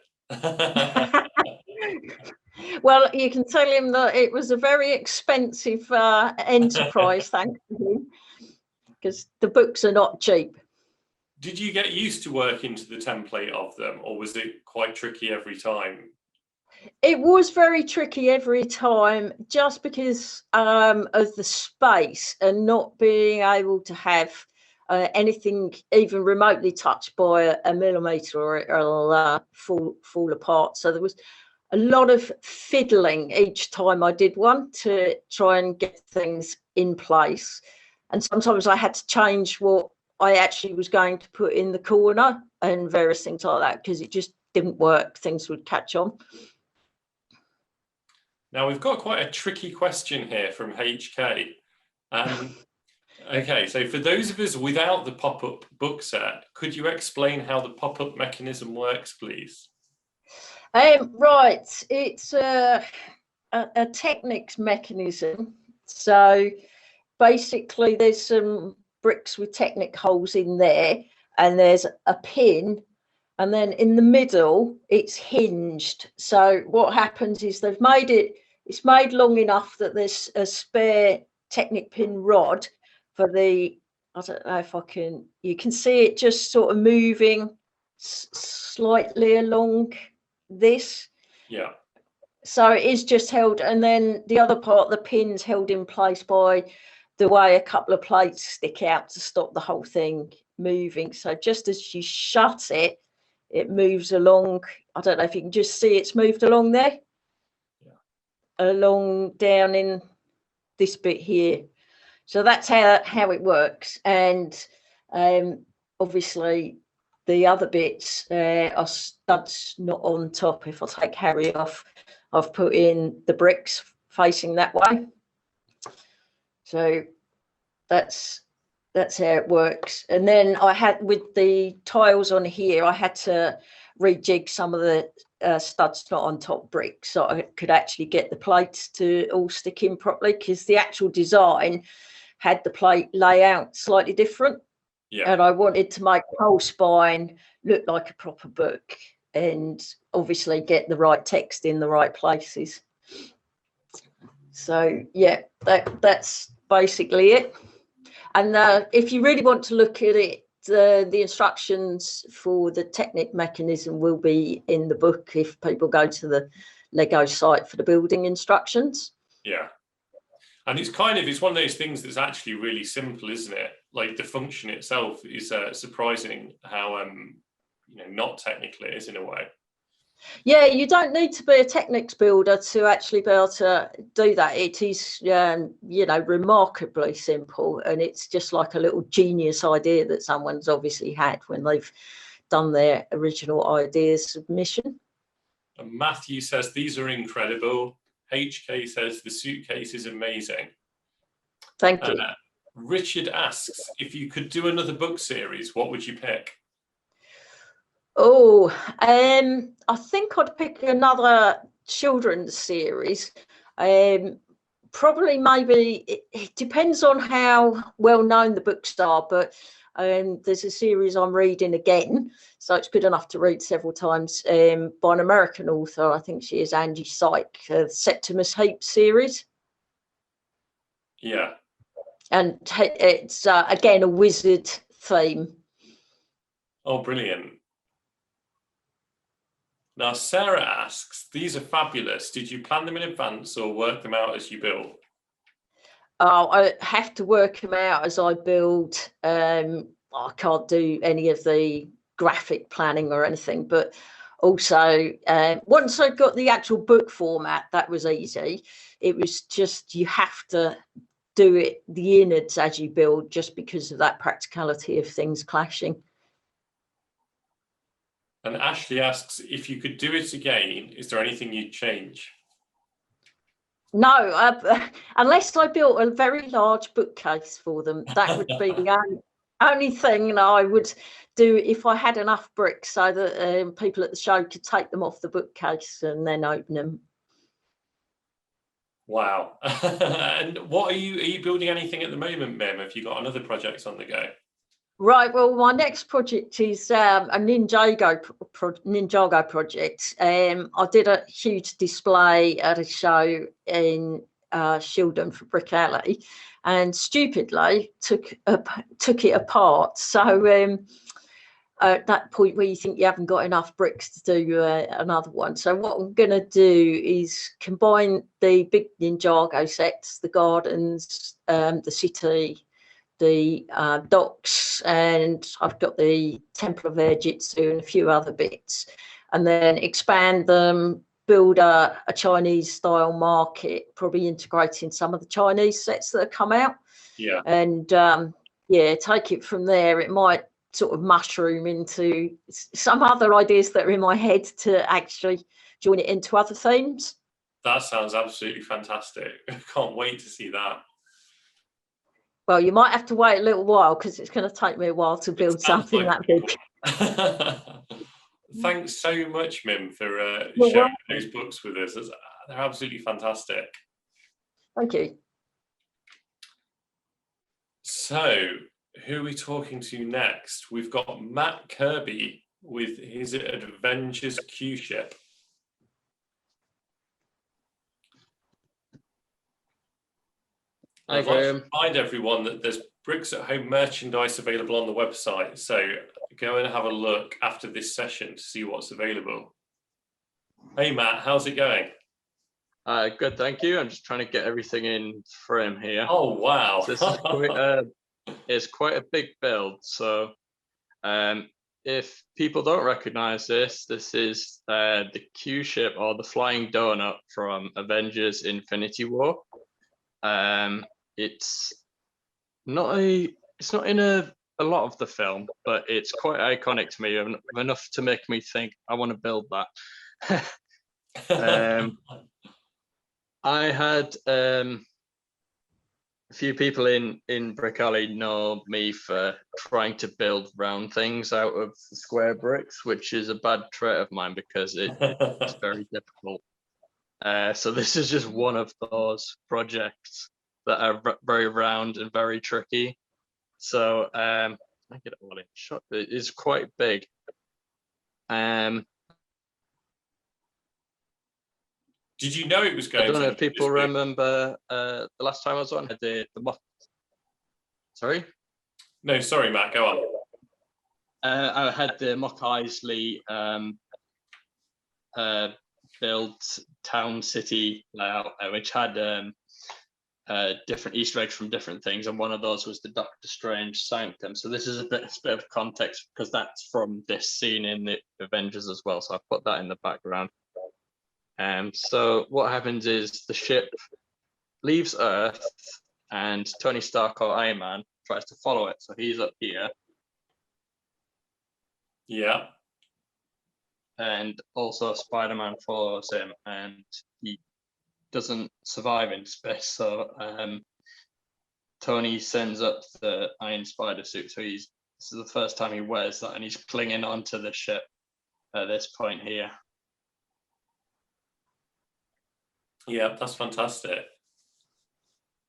Well, you can tell him that it was a very expensive enterprise, thanks to him, because the books are not cheap. Did you get used to working to the template of them, or was it quite tricky every time? It was very tricky every time, just because of the space and not being able to have anything even remotely touched by a millimetre or it'll fall apart. So there was a lot of fiddling each time I did one to try and get things in place. And sometimes I had to change what I actually was going to put in the corner and various things like that, because it just didn't work. Things would catch on. Now, we've got quite a tricky question here from HK. Okay, so for those of us without the pop-up book set, could you explain how the pop-up mechanism works, please? Right, it's a Technics mechanism. So basically there's some bricks with Technic holes in there, and there's a pin, and then in the middle it's hinged. So what happens is they've made it's made long enough that there's a spare Technic pin rod for the I don't know if I can, you can see it just sort of moving slightly along this. Yeah. So it is just held, and then the other part, the pin's held in place by the way a couple of plates stick out to stop the whole thing moving. So just as you shut it, it moves along. I don't know if you can just see it's moved along there. Yeah. Along down in this bit here. So that's how it works. And obviously the other bits are studs not on top. If I take Harry off, I've put in the bricks facing that way. So that's how it works. And then I had, with the tiles on here, I had to rejig some of the studs not on top bricks so I could actually get the plates to all stick in properly, because the actual design had the plate layout slightly different. Yeah. And I wanted to make the whole spine look like a proper book and obviously get the right text in the right places. So yeah, that's basically it. And if you really want to look at it, the instructions for the Technic mechanism will be in the book if people go to the Lego site for the building instructions. Yeah. And it's one of those things that's actually really simple, isn't it? Like the function itself is surprising how not technical it is in a way. Yeah, you don't need to be a Technics builder to actually be able to do that. It is, remarkably simple, and it's just like a little genius idea that someone's obviously had when they've done their original idea submission. And Matthew says these are incredible. HK says the suitcase is amazing. Thank you. Richard asks, if you could do another book series, what would you pick? Oh, I think I'd pick another children's series. Probably, maybe, it depends on how well known the books are, but there's a series I'm reading again, so it's good enough to read several times, by an American author. I think she is Angie Syke, Septimus Heap series. Yeah. And it's, again, a wizard theme. Oh, brilliant. Now, Sarah asks, these are fabulous. Did you plan them in advance or work them out as you build? Oh, I have to work them out as I build. I can't do any of the graphic planning or anything, but also once I got the actual book format, that was easy. It was just, you have to do it, the innards as you build, just because of that practicality of things clashing. And Ashley asks, if you could do it again, is there anything you'd change? No, unless I built a very large bookcase for them. That would be the only thing I would do if I had enough bricks, so that people at the show could take them off the bookcase and then open them. Wow. And what are you building anything at the moment, Mim? Have you got another project on the go? Right, well, my next project is a Ninjago project. I did a huge display at a show in Shildon for Brick Alley, and stupidly took it apart. So at that point where you think you haven't got enough bricks to do another one. So what I'm going to do is combine the big Ninjago sets, the gardens, the city, the docks, and I've got the Temple of Air Jitsu and a few other bits, and then expand them, build a Chinese style market, probably integrating some of the Chinese sets that have come out. Yeah. And take it from there. It might sort of mushroom into some other ideas that are in my head to actually join it into other themes. That sounds absolutely fantastic. I can't wait to see that. Well, you might have to wait a little while because it's going to take me a while to build something that big. Thanks so much, Mim, for sharing those books with us. They're absolutely fantastic. Thank you. So, who are we talking to next? We've got Matt Kirby with his Avengers Q ship. I'd like to remind everyone that there's Bricks at Home merchandise available on the website, so go and have a look after this session to see what's available. Hey Matt, how's it going? Good, thank you. I'm just trying to get everything in frame here. Oh wow! So this is it's quite a big build. So if people don't recognize this, this is the Q ship, or the flying donut from Avengers Infinity War. It's not in a lot of the film, but it's quite iconic to me, enough to make me think I want to build that. I had a few people in Brick Alley know me for trying to build round things out of square bricks, which is a bad trait of mine because it's very difficult. So this is just one of those projects that are very round and very tricky. So I get it all in shot. It is quite big. Did you know it was going? I don't know if people remember the last time I was on. I did the mock. Sorry. No, sorry, Matt. Go on. I had the Mock Isley built town city layout, which had different Easter eggs from different things, and one of those was the Doctor Strange Sanctum. So this is a bit of context because that's from this scene in the Avengers as well. So I put that in the background. So what happens is the ship leaves Earth, and Tony Stark, or Iron Man, tries to follow it. So he's up here. Yeah. And also Spider-Man follows him, and he doesn't survive in space. So Tony sends up the Iron Spider suit. So this is the first time he wears that, and he's clinging onto the ship at this point here. Yeah, that's fantastic.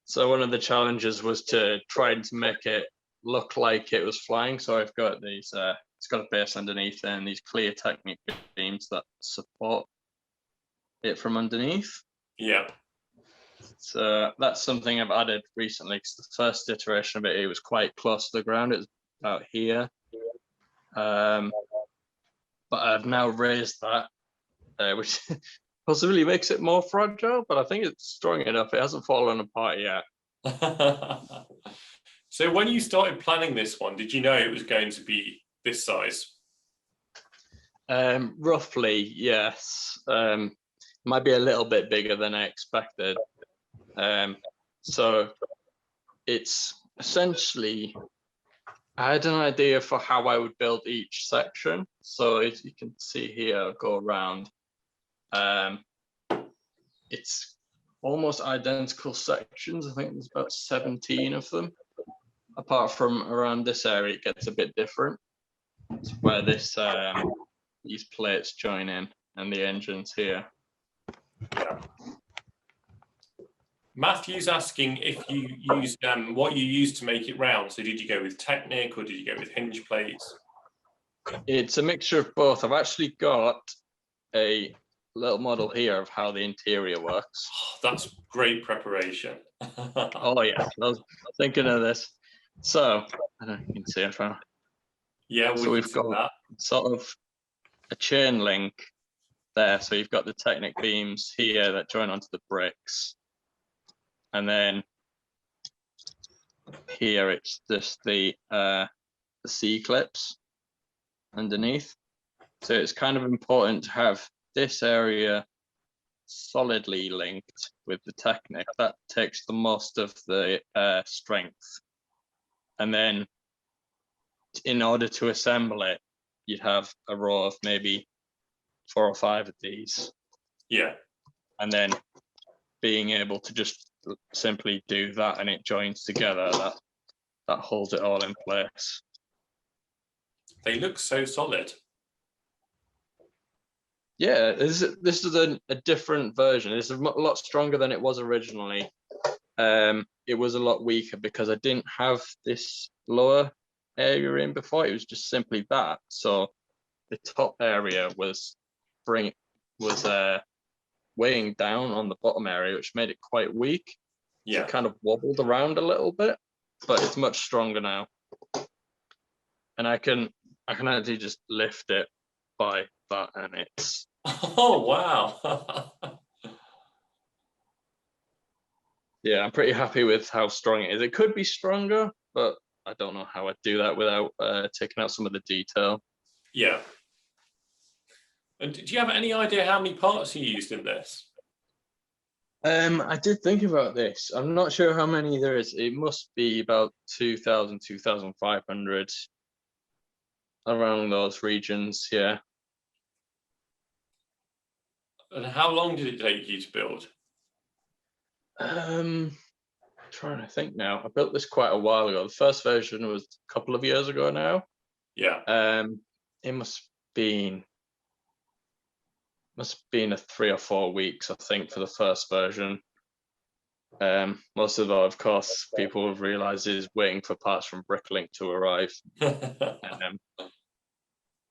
So one of the challenges was to try to make it look like it was flying. So I've got these, it's got a base underneath and these clear Technic beams that support it from underneath. Yeah. So that's something I've added recently, because the first iteration of it was quite close to the ground. It was about here. But I've now raised that, which possibly makes it more fragile, but I think it's strong enough. It hasn't fallen apart yet. So when you started planning this one, did you know it was going to be this size? Roughly, yes. Might be a little bit bigger than I expected. So it's essentially, I had an idea for how I would build each section. So as you can see here, I'll go around. It's almost identical sections. I think there's about 17 of them. Apart from around this area, it gets a bit different. It's where this these plates join in and the engines here. Yeah. Matthew's asking if you used what you used to make it round. So did you go with Technic or did you go with hinge plates? It's a mixture of both. I've actually got a little model here of how the interior works. Oh, that's great preparation. Oh yeah, I was thinking of this. So I don't know if you can see it from. Yeah, so we've got that. Sort of a chain link there. So you've got the Technic beams here that join onto the bricks, and then here it's just the C clips underneath. So it's kind of important to have this area solidly linked with the Technic. That takes the most of the strength. And then in order to assemble it, you'd have a row of maybe 4 or 5 of these. Yeah. And then being able to just simply do that and it joins together, that holds it all in place. They look so solid. Yeah, this is a different version. It's a lot stronger than it was originally. It was a lot weaker because I didn't have this lower area in before. It was just simply that. So the top area was weighing down on the bottom area, which made it quite weak. Yeah. It kind of wobbled around a little bit, but it's much stronger now. And I can actually just lift it by that, and it's Oh wow. yeah, I'm pretty happy with how strong it is. It could be stronger, but I don't know how I'd do that without taking out some of the detail. Yeah. And do you have any idea how many parts you used in this? I did think about this. I'm not sure how many there is. It must be about 2,000, 2,500, around those regions, yeah. And how long did it take you to build? Trying to think now. I built this quite a while ago. The first version was a couple of years ago now. Yeah. It must been a 3 or 4 weeks, I think, for the first version. Most of it, of course, people have realized is waiting for parts from Bricklink to arrive. But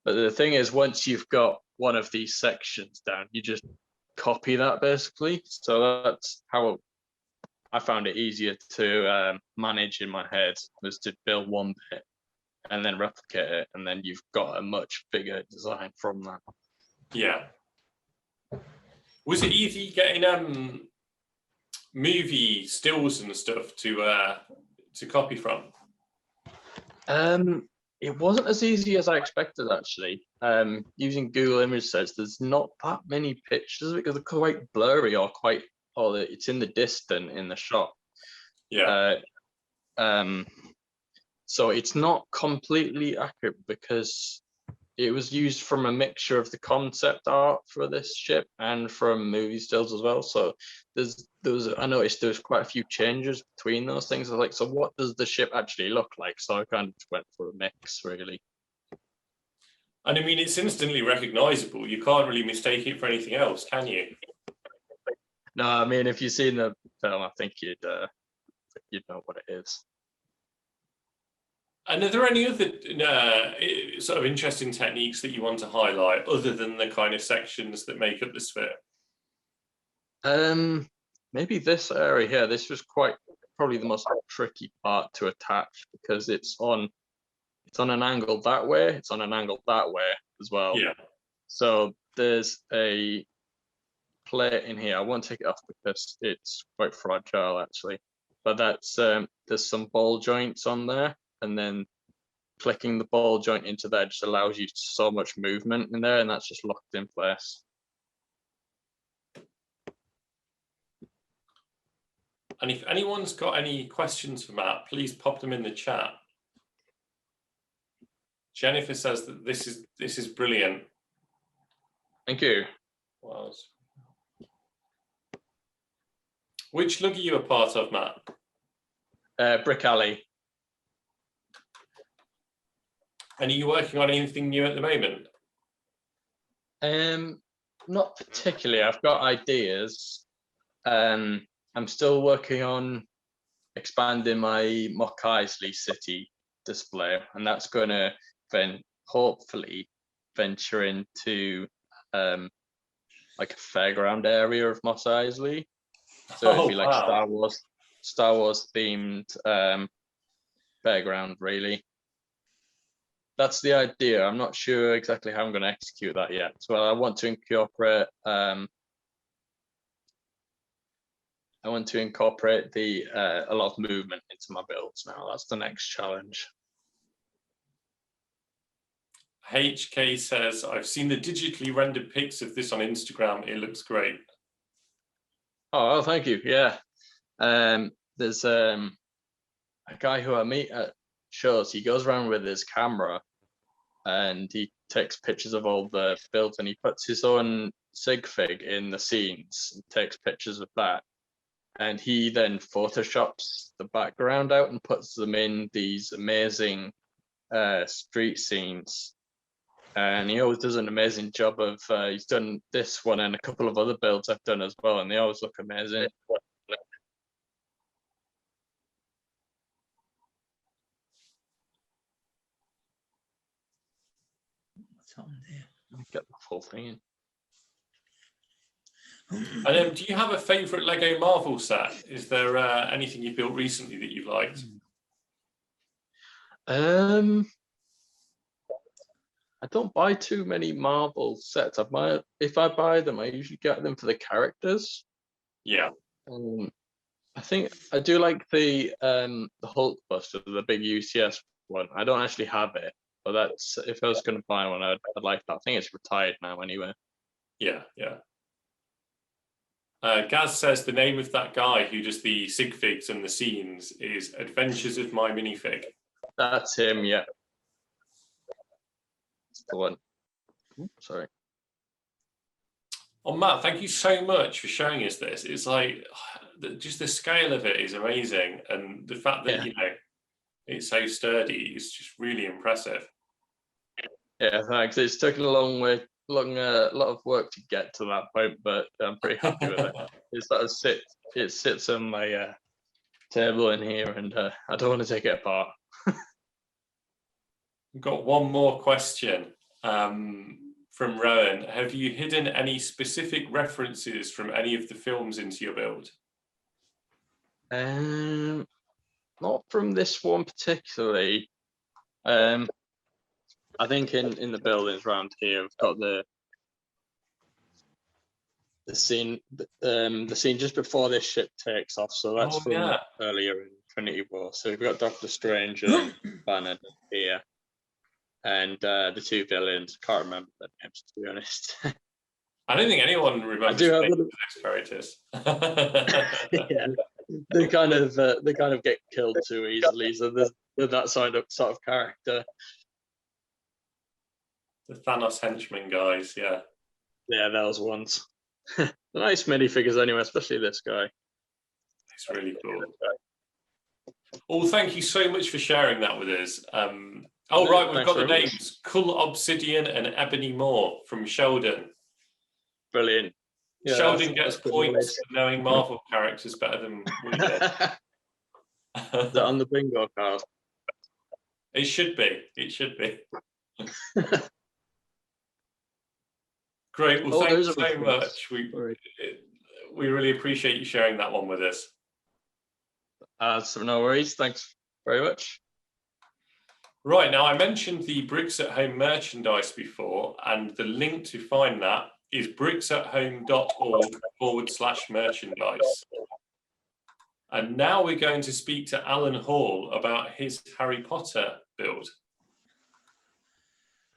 the thing is, once you've got one of these sections down, you just copy that basically. So that's how I found it easier to manage in my head, was to build one bit and then replicate it, and then you've got a much bigger design from that. Yeah. Was it easy getting movie stills and stuff to copy from? It wasn't as easy as I expected, actually. Using Google Image Search, there's not that many pictures because they're quite blurry or it's in the distant in the shot. Yeah. So it's not completely accurate because it was used from a mixture of the concept art for this ship and from movie stills as well. So I noticed there was quite a few changes between those things. I was like, so what does the ship actually look like? So I kind of went for a mix, really. And I mean, it's instantly recognizable. You can't really mistake it for anything else, can you? No, I mean, if you've seen the film, I think you'd know what it is. And are there any other sort of interesting techniques that you want to highlight other than the kind of sections that make up the sphere? Maybe this area here. This was probably the most tricky part to attach because it's on an angle that way. It's on an angle that way as well. Yeah. So there's a plate in here. I won't take it off because it's quite fragile, actually. But that's there's some ball joints on there, and then clicking the ball joint into there just allows you so much movement in there, and that's just locked in place. And if anyone's got any questions for Matt, please pop them in the chat. Jennifer says that this is brilliant. Thank you. Wow. Which lug are you a part of, Matt? Brick Alley. And are you working on anything new at the moment? Not particularly. I've got ideas. I'm still working on expanding my Mos Eisley City display, and that's going to then hopefully venture into like a fairground area of Mos Eisley. So it'd be like wow. Star Wars themed fairground, really. That's the idea. I'm not sure exactly how I'm going to execute that yet. So I want to incorporate a lot of movement into my builds now. That's the next challenge. HK says, I've seen the digitally rendered pics of this on Instagram. It looks great. Oh, thank you. Yeah. There's a guy who I meet at shows. He goes around with his camera and he takes pictures of all the builds, and he puts his own sig fig in the scenes and takes pictures of that. And he then photoshops the background out and puts them in these amazing street scenes. And he always does an amazing job of, he's done this one and a couple of other builds I've done as well, and they always look amazing. What's on there? Get the full thing in. And do you have a favourite Lego Marvel set? Is there anything you built recently that you've liked? I don't buy too many Marvel sets. If I buy them, I usually get them for the characters. Yeah. I think I do like the Hulk Buster, the big UCS one. I don't actually have it, but that's if I was going to buy one, I'd like that. I think it's retired now anyway. Yeah, yeah. Gaz says the name of that guy who does the sig figs and the scenes is Adventures of My Minifig. That's him, yeah. That's the one. Sorry. Oh, Matt, thank you so much for showing us this. It's like, just the scale of it is amazing. And the fact that, you know, it's so sturdy is just really impressive. Yeah, thanks. It's taken a long way. A lot of work to get to that point, but I'm pretty happy with it. It sits on my table in here, and I don't want to take it apart. We've got one more question from Rowan. Have you hidden any specific references from any of the films into your build? Not from this one particularly. I think in the buildings around here, we've got the scene just before this ship takes off. So that's from earlier in Trinity War. So we've got Doctor Strange and Banner here, and the two villains. Can't remember their names, to be honest. I don't think anyone remembers those characters. Yeah, they kind of get killed too easily. So they're that sort of character. The Thanos henchmen guys, yeah. Yeah, those ones. Nice minifigures anyway, especially this guy. It's really cool. Well, thank you so much for sharing that with us. We've got the names. Cull Obsidian and Ebony Moore from Sheldon. Brilliant. Yeah, Sheldon gets points for knowing Marvel characters better than we do. Is that on the bingo card? It should be. It should be. Great. Well, thanks so much. We really appreciate you sharing that one with us. So no worries. Thanks very much. Right, now I mentioned the Bricks at Home merchandise before, and the link to find that is bricksathome.org/merchandise. And now we're going to speak to Allan Hall about his Harry Potter build.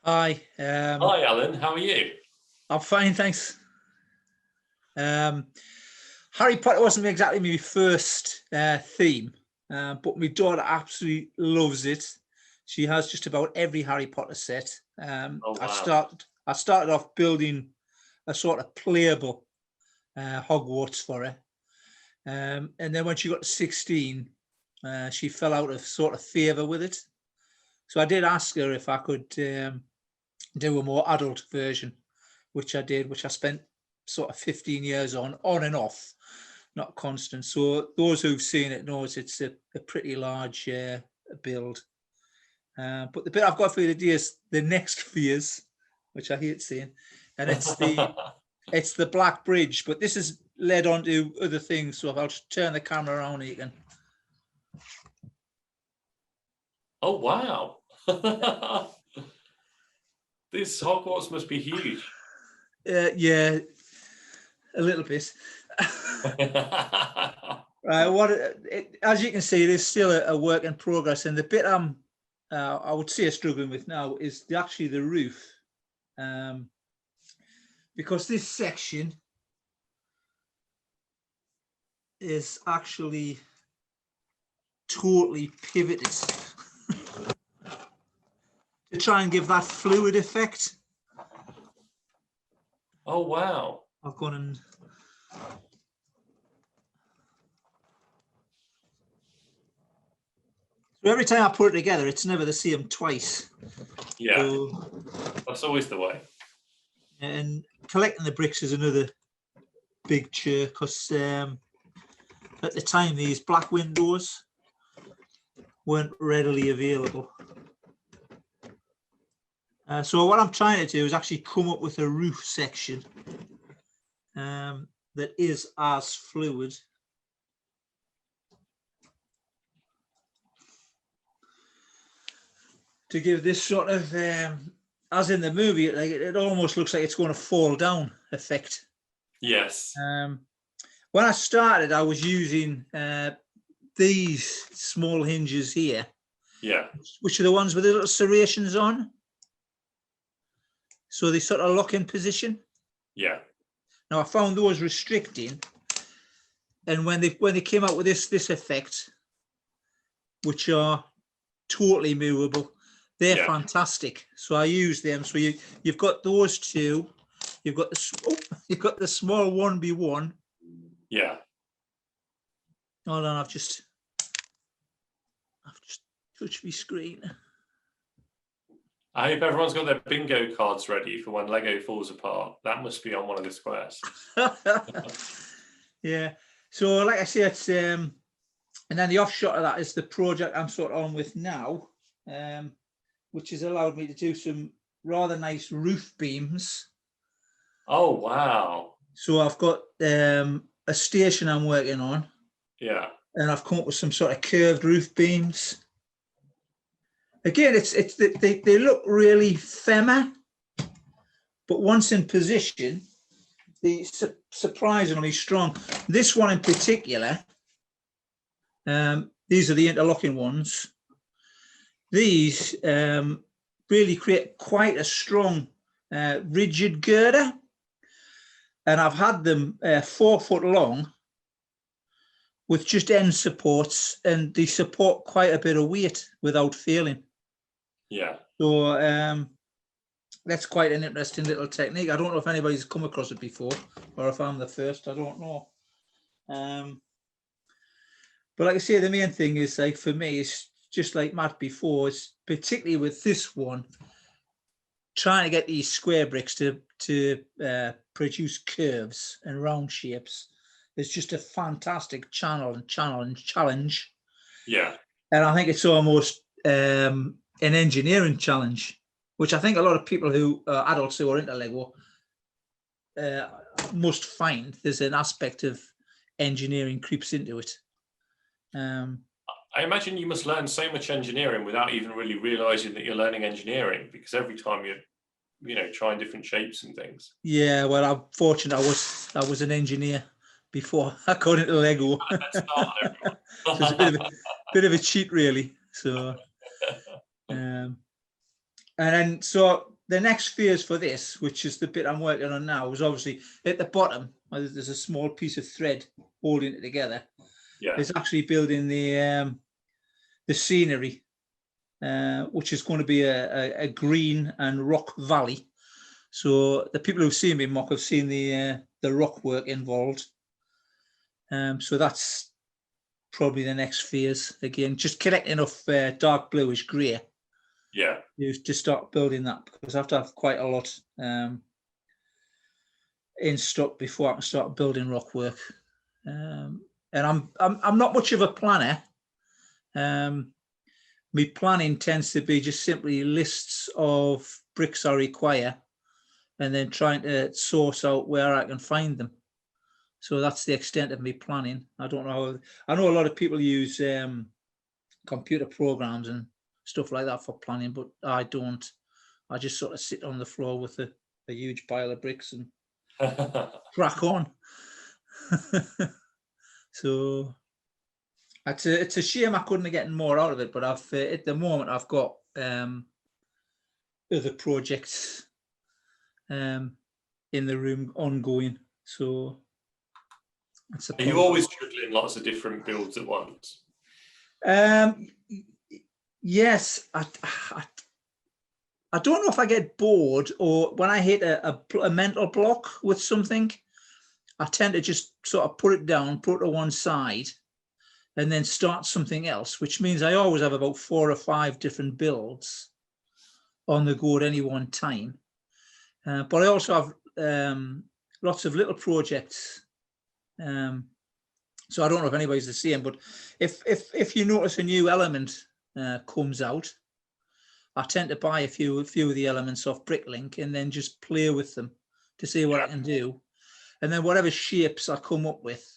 Hi. Hi, Allan. How are you? I'm fine, thanks. Harry Potter wasn't exactly my first theme, but my daughter absolutely loves it. She has just about every Harry Potter set. Wow. I started off building a sort of playable Hogwarts for her. And then when she got to 16, she fell out of sort of favour with it. So I did ask her if I could do a more adult version, which I did, which I spent sort of 15 years on and off, not constant. So those who've seen it knows it's a pretty large build. But the bit I've got for you today is the next phase, which I hate saying, and it's the Black Bridge. But this is led on to other things. So if I'll just turn the camera around, you can. Oh wow! This Hogwarts must be huge. Yeah, a little bit. As you can see, it is still a work in progress, and the bit I would say struggling with now is actually the roof, because this section is actually totally pivoted to try and give that fluid effect. Oh wow! I've gone and so every time I put it together, it's never the same twice. Yeah, so, that's always the way. And collecting the bricks is another big chore, because at the time these black windows weren't readily available. So what I'm trying to do is actually come up with a roof section that is as fluid. To give this sort of, as in the movie, like it almost looks like it's going to fall down effect. Yes. When I started, I was using these small hinges here. Yeah. Which are the ones with the little serrations on. So they sort of lock in position. Yeah. Now I found those restricting, and when they came out with this effect, which are totally movable, they're fantastic. So I use them. So you've got those two. You've got the small 1v1. Yeah. Hold on, I've just touched my screen. I hope everyone's got their bingo cards ready for when Lego falls apart. That must be on one of the squares. Yeah. So like I say, it's and then the offshot of that is the project I'm sort of on with now, which has allowed me to do some rather nice roof beams. Oh wow. So I've got a station I'm working on. Yeah. And I've come up with some sort of curved roof beams. Again, they look really fema, but once in position, they're surprisingly strong. This one in particular, these are the interlocking ones. These really create quite a strong rigid girder, and I've had them 4 foot long with just end supports, and they support quite a bit of weight without failing. Yeah. So that's quite an interesting little technique. I don't know if anybody's come across it before, or if I'm the first. I don't know. But like I say, the main thing is, like, for me, it's just like Matt before. It's particularly with this one, trying to get these square bricks to produce curves and round shapes. It's just a fantastic challenge. Yeah. And I think it's almost an engineering challenge, which I think a lot of people who are adults who are into Lego must find. There's an aspect of engineering creeps into it. I imagine you must learn so much engineering without even really realizing that you're learning engineering, because every time you're trying different shapes and things. Yeah, well, I'm fortunate. I was an engineer before I got into Lego. So it's a bit of a cheat, really. So, and then so the next phase for this, which is the bit I'm working on now, is obviously at the bottom. There's a small piece of thread holding it together. Yeah. It's actually building the scenery, which is going to be a green and rock valley. So the people who've seen me mock have seen the rock work involved. So that's probably the next phase. Again, just collecting enough dark bluish grey. Yeah. To start building that, because I have to have quite a lot in stock before I can start building rock work. And I'm not much of a planner. My planning tends to be just simply lists of bricks I require, and then trying to source out where I can find them. So that's the extent of me planning. I don't know. I know a lot of people use computer programs and stuff like that for planning, but I don't. I just sort of sit on the floor with a huge pile of bricks and crack on. So it's a shame I couldn't have gotten more out of it, but I've at the moment I've got other projects in the room ongoing. So are you always juggling lots of different builds at once? Yes, I don't know if I get bored, or when I hit a mental block with something, I tend to just sort of put it down, put it to one side, and then start something else, which means I always have about 4 or 5 different builds on the go at any one time. But I also have lots of little projects. So I don't know if anybody's the same, but if you notice a new element comes out, I tend to buy a few of the elements off Bricklink and then just play with them to see what I can do. and then whatever shapes I come up with,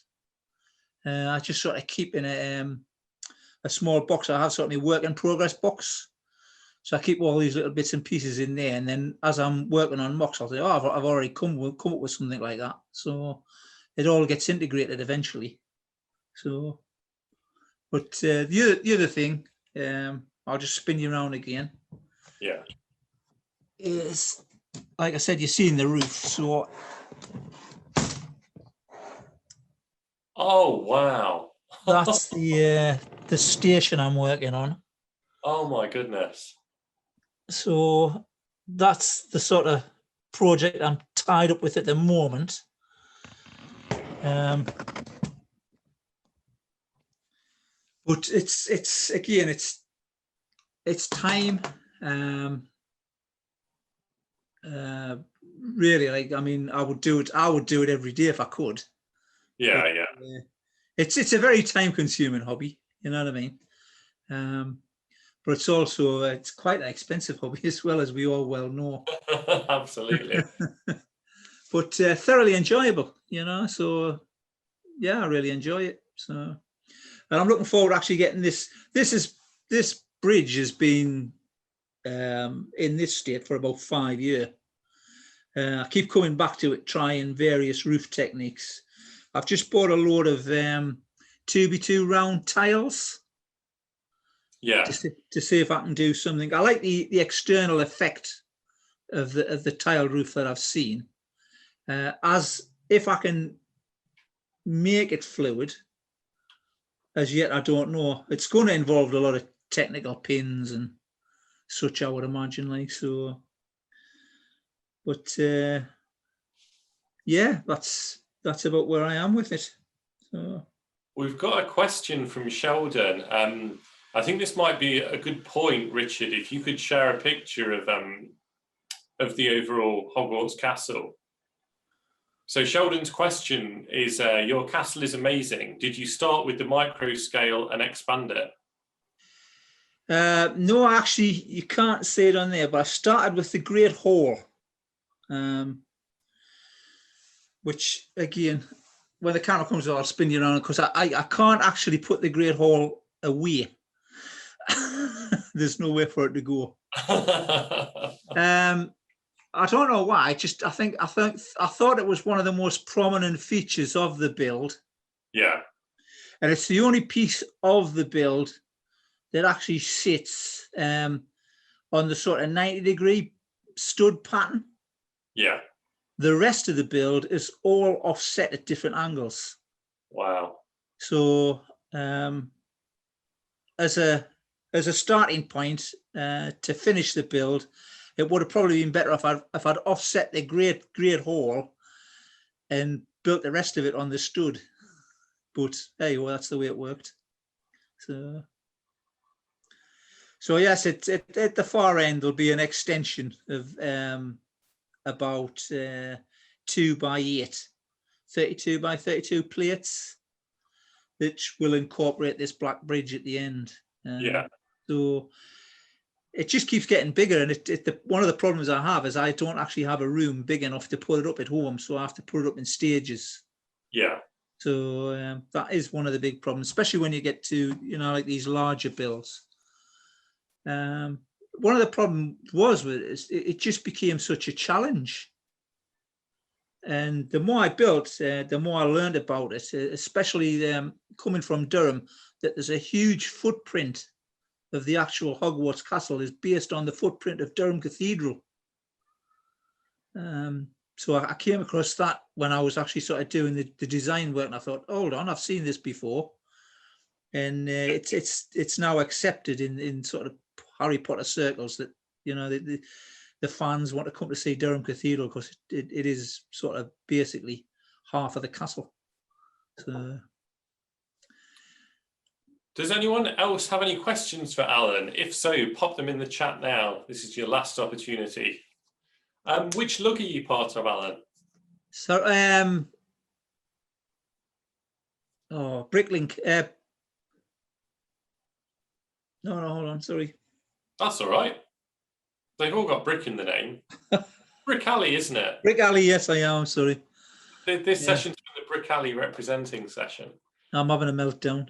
I just sort of keep in a small box. I have sort of my work in progress box. So I keep all these little bits and pieces in there, and then as I'm working on mocks, I'll say, "Oh, I've already come up with something like that." So it all gets integrated eventually. So, but the other thing, I'll just spin you around again. Yeah. Is, like I said, you're seeing the roof. So, Oh wow. that's the station I'm working on. Oh my goodness. So that's the sort of project I'm tied up with at the moment. But it's again, it's time. Really, like, I mean, I would do it every day if I could. Yeah, But, yeah. It's a very time consuming hobby, you know what I mean? But it's also it's quite an expensive hobby as well, as we all well know. Absolutely. But thoroughly enjoyable, you know. So yeah, I really enjoy it. So, and I'm looking forward to actually getting this. This bridge has been in this state for about 5 years. I keep coming back to it, trying various roof techniques. I've just bought a load of 2x2 round tiles. Yeah. To see if I can do something. I like the external effect of the tile roof that I've seen. As if I can make it fluid, as yet I don't know. It's going to involve a lot of technical pins and such, I would imagine. Like so, but yeah, that's about where I am with it. So. We've got a question from Sheldon. I think this might be a good point, Richard, if you could share a picture of the overall Hogwarts castle. So Sheldon's question is, your castle is amazing. Did you start with the micro scale and expand it? No, actually, you can't see it on there, but I started with the Great Hall, which, again, when the camera comes on, I'll spin you around, because I can't actually put the Great Hall away. There's nowhere for it to go. I don't know why. I thought it was one of the most prominent features of the build. Yeah. And it's the only piece of the build that actually sits on the sort of 90-degree stud pattern. Yeah. The rest of the build is all offset at different angles. Wow. So as a starting point to finish the build, it would have probably been better if I'd offset the great hall and built the rest of it on the stud. But hey, well, that's the way it worked. So yes, at the far end there'll be an extension of about 2x8, 32x32 plates, which will incorporate this black bridge at the end. Yeah. So it just keeps getting bigger, and one of the problems I have is I don't actually have a room big enough to put it up at home, so I have to put it up in stages. Yeah. So that is one of the big problems, especially when you get to, you know, like these larger builds. One of the problems was with it just became such a challenge. And the more I built, the more I learned about it, especially coming from Durham, that there's a huge footprint of the actual Hogwarts castle is based on the footprint of Durham Cathedral. So I came across that when I was actually sort of doing the design work, and I thought, hold on, I've seen this before. And it's now accepted in sort of Harry Potter circles that, you know, the fans want to come to see Durham Cathedral because it is sort of basically half of the castle. So. Does anyone else have any questions for Allan? If so, pop them in the chat now. This is your last opportunity. Which lug are you part of, Allan? So, Bricklink. No, hold on, sorry. That's all right. They've all got brick in the name. Brick Alley, isn't it? Brick Alley, yes, I am, sorry. This Yeah. session's for the Brick Alley representing session. I'm having a meltdown.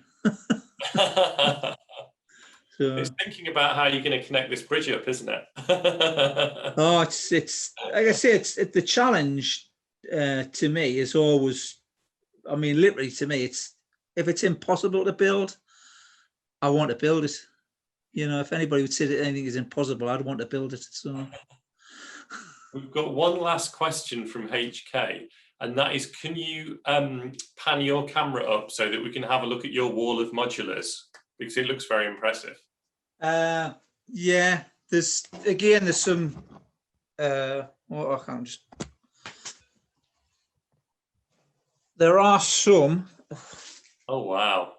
So, It's thinking about how you're going to connect this bridge up, isn't it? oh, it's like I say, it's the challenge to me is always, I mean, literally to me, it's if it's impossible to build, I want to build it. You know, if anybody would say that anything is impossible, I'd want to build it. So We've got one last question from HK, and that is, can you pan your camera up so that we can have a look at your wall of modulars? Because it looks very impressive. yeah, there's some well, I can't just, there are some Oh, wow.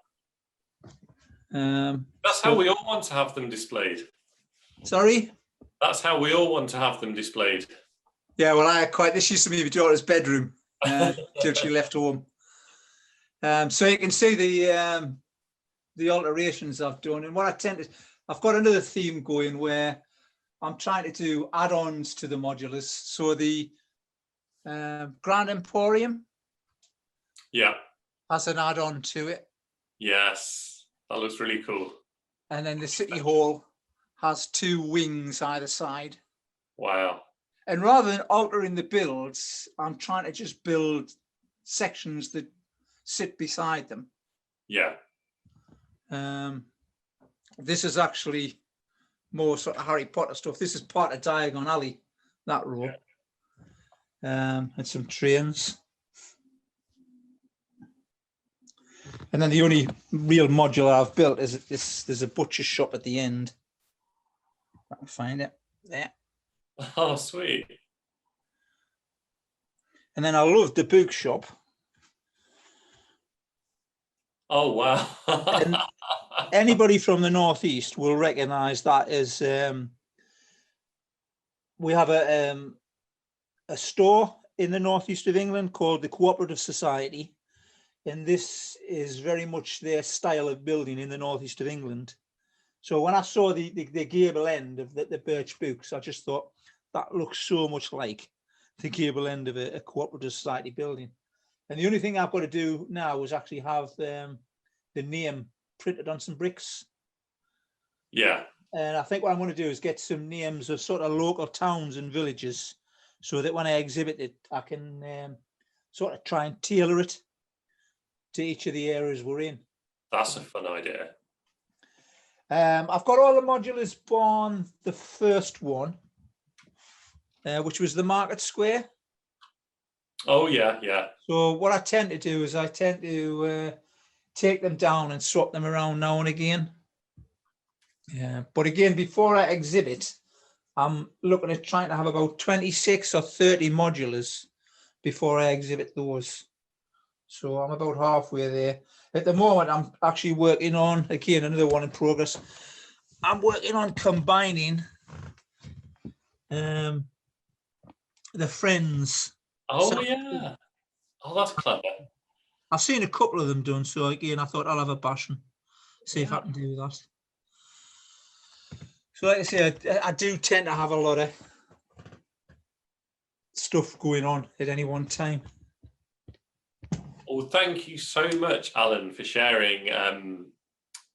That's how we all want to have them displayed. Sorry? That's how we all want to have them displayed. Yeah, well, this used to be my daughter's bedroom till she left home. So you can see the alterations I've done, and what I tend to, I've got another theme going where I'm trying to do add-ons to the modulars. So the Grand Emporium, Yeah. has an add-on to it, Yes. That looks really cool. and then the City Hall has 2 wings either side. Wow. And rather than altering the builds, I'm trying to just build sections that sit beside them. Yeah. This is actually more sort of Harry Potter stuff. This is part of Diagon Alley, that row. And some trains. And then the only real modular I've built is this. There's a butcher shop at the end. I can find it there. Oh, sweet. And then I love the bookshop. Oh, wow. And anybody from the Northeast will recognise that as we have a store in the Northeast of England called the Cooperative Society, and this is very much their style of building in the Northeast of England. So when I saw the gable end of the birch books, I just thought that looks so much like the gable end of a Cooperative Society building. And the only thing I've got to do now is actually have the name printed on some bricks. Yeah. And I think what I'm going to do is get some names of sort of local towns and villages, so that when I exhibit it, I can sort of try and tailor it to each of the areas we're in. That's a fun idea. I've got all the modulars on the first one, which was the Market Square. Oh, yeah, yeah. So what I tend to do is I tend to take them down and swap them around now and again. Yeah, but again, before I exhibit, I'm looking at trying to have about 26 or 30 modulars before I exhibit those. So I'm about halfway there. At the moment, I'm actually working on, again, another one in progress. I'm working on combining the Friends. Oh, yeah. Oh, that's clever. I've seen a couple of them done, so again, I thought I'll have a bash and see if I can do that. So like I say, I do tend to have a lot of stuff going on at any one time. Well, thank you so much, Alan, for sharing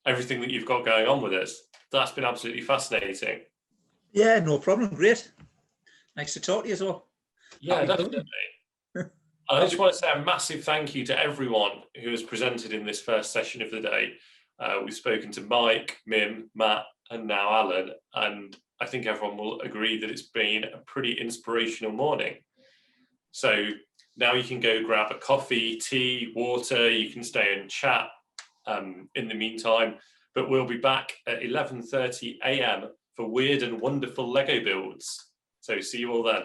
everything that you've got going on with us. That's been absolutely fascinating. Yeah, no problem. Great. Nice to talk to you as well. Yeah, definitely. I just want to say a massive thank you to everyone who has presented in this first session of the day. We've spoken to Mike, Mim, Matt, and now Alan, and I think everyone will agree that it's been a pretty inspirational morning. So now you can go grab a coffee, tea, water, you can stay and chat in the meantime, but we'll be back at 11:30 a.m. for weird and wonderful Lego builds. So see you all then.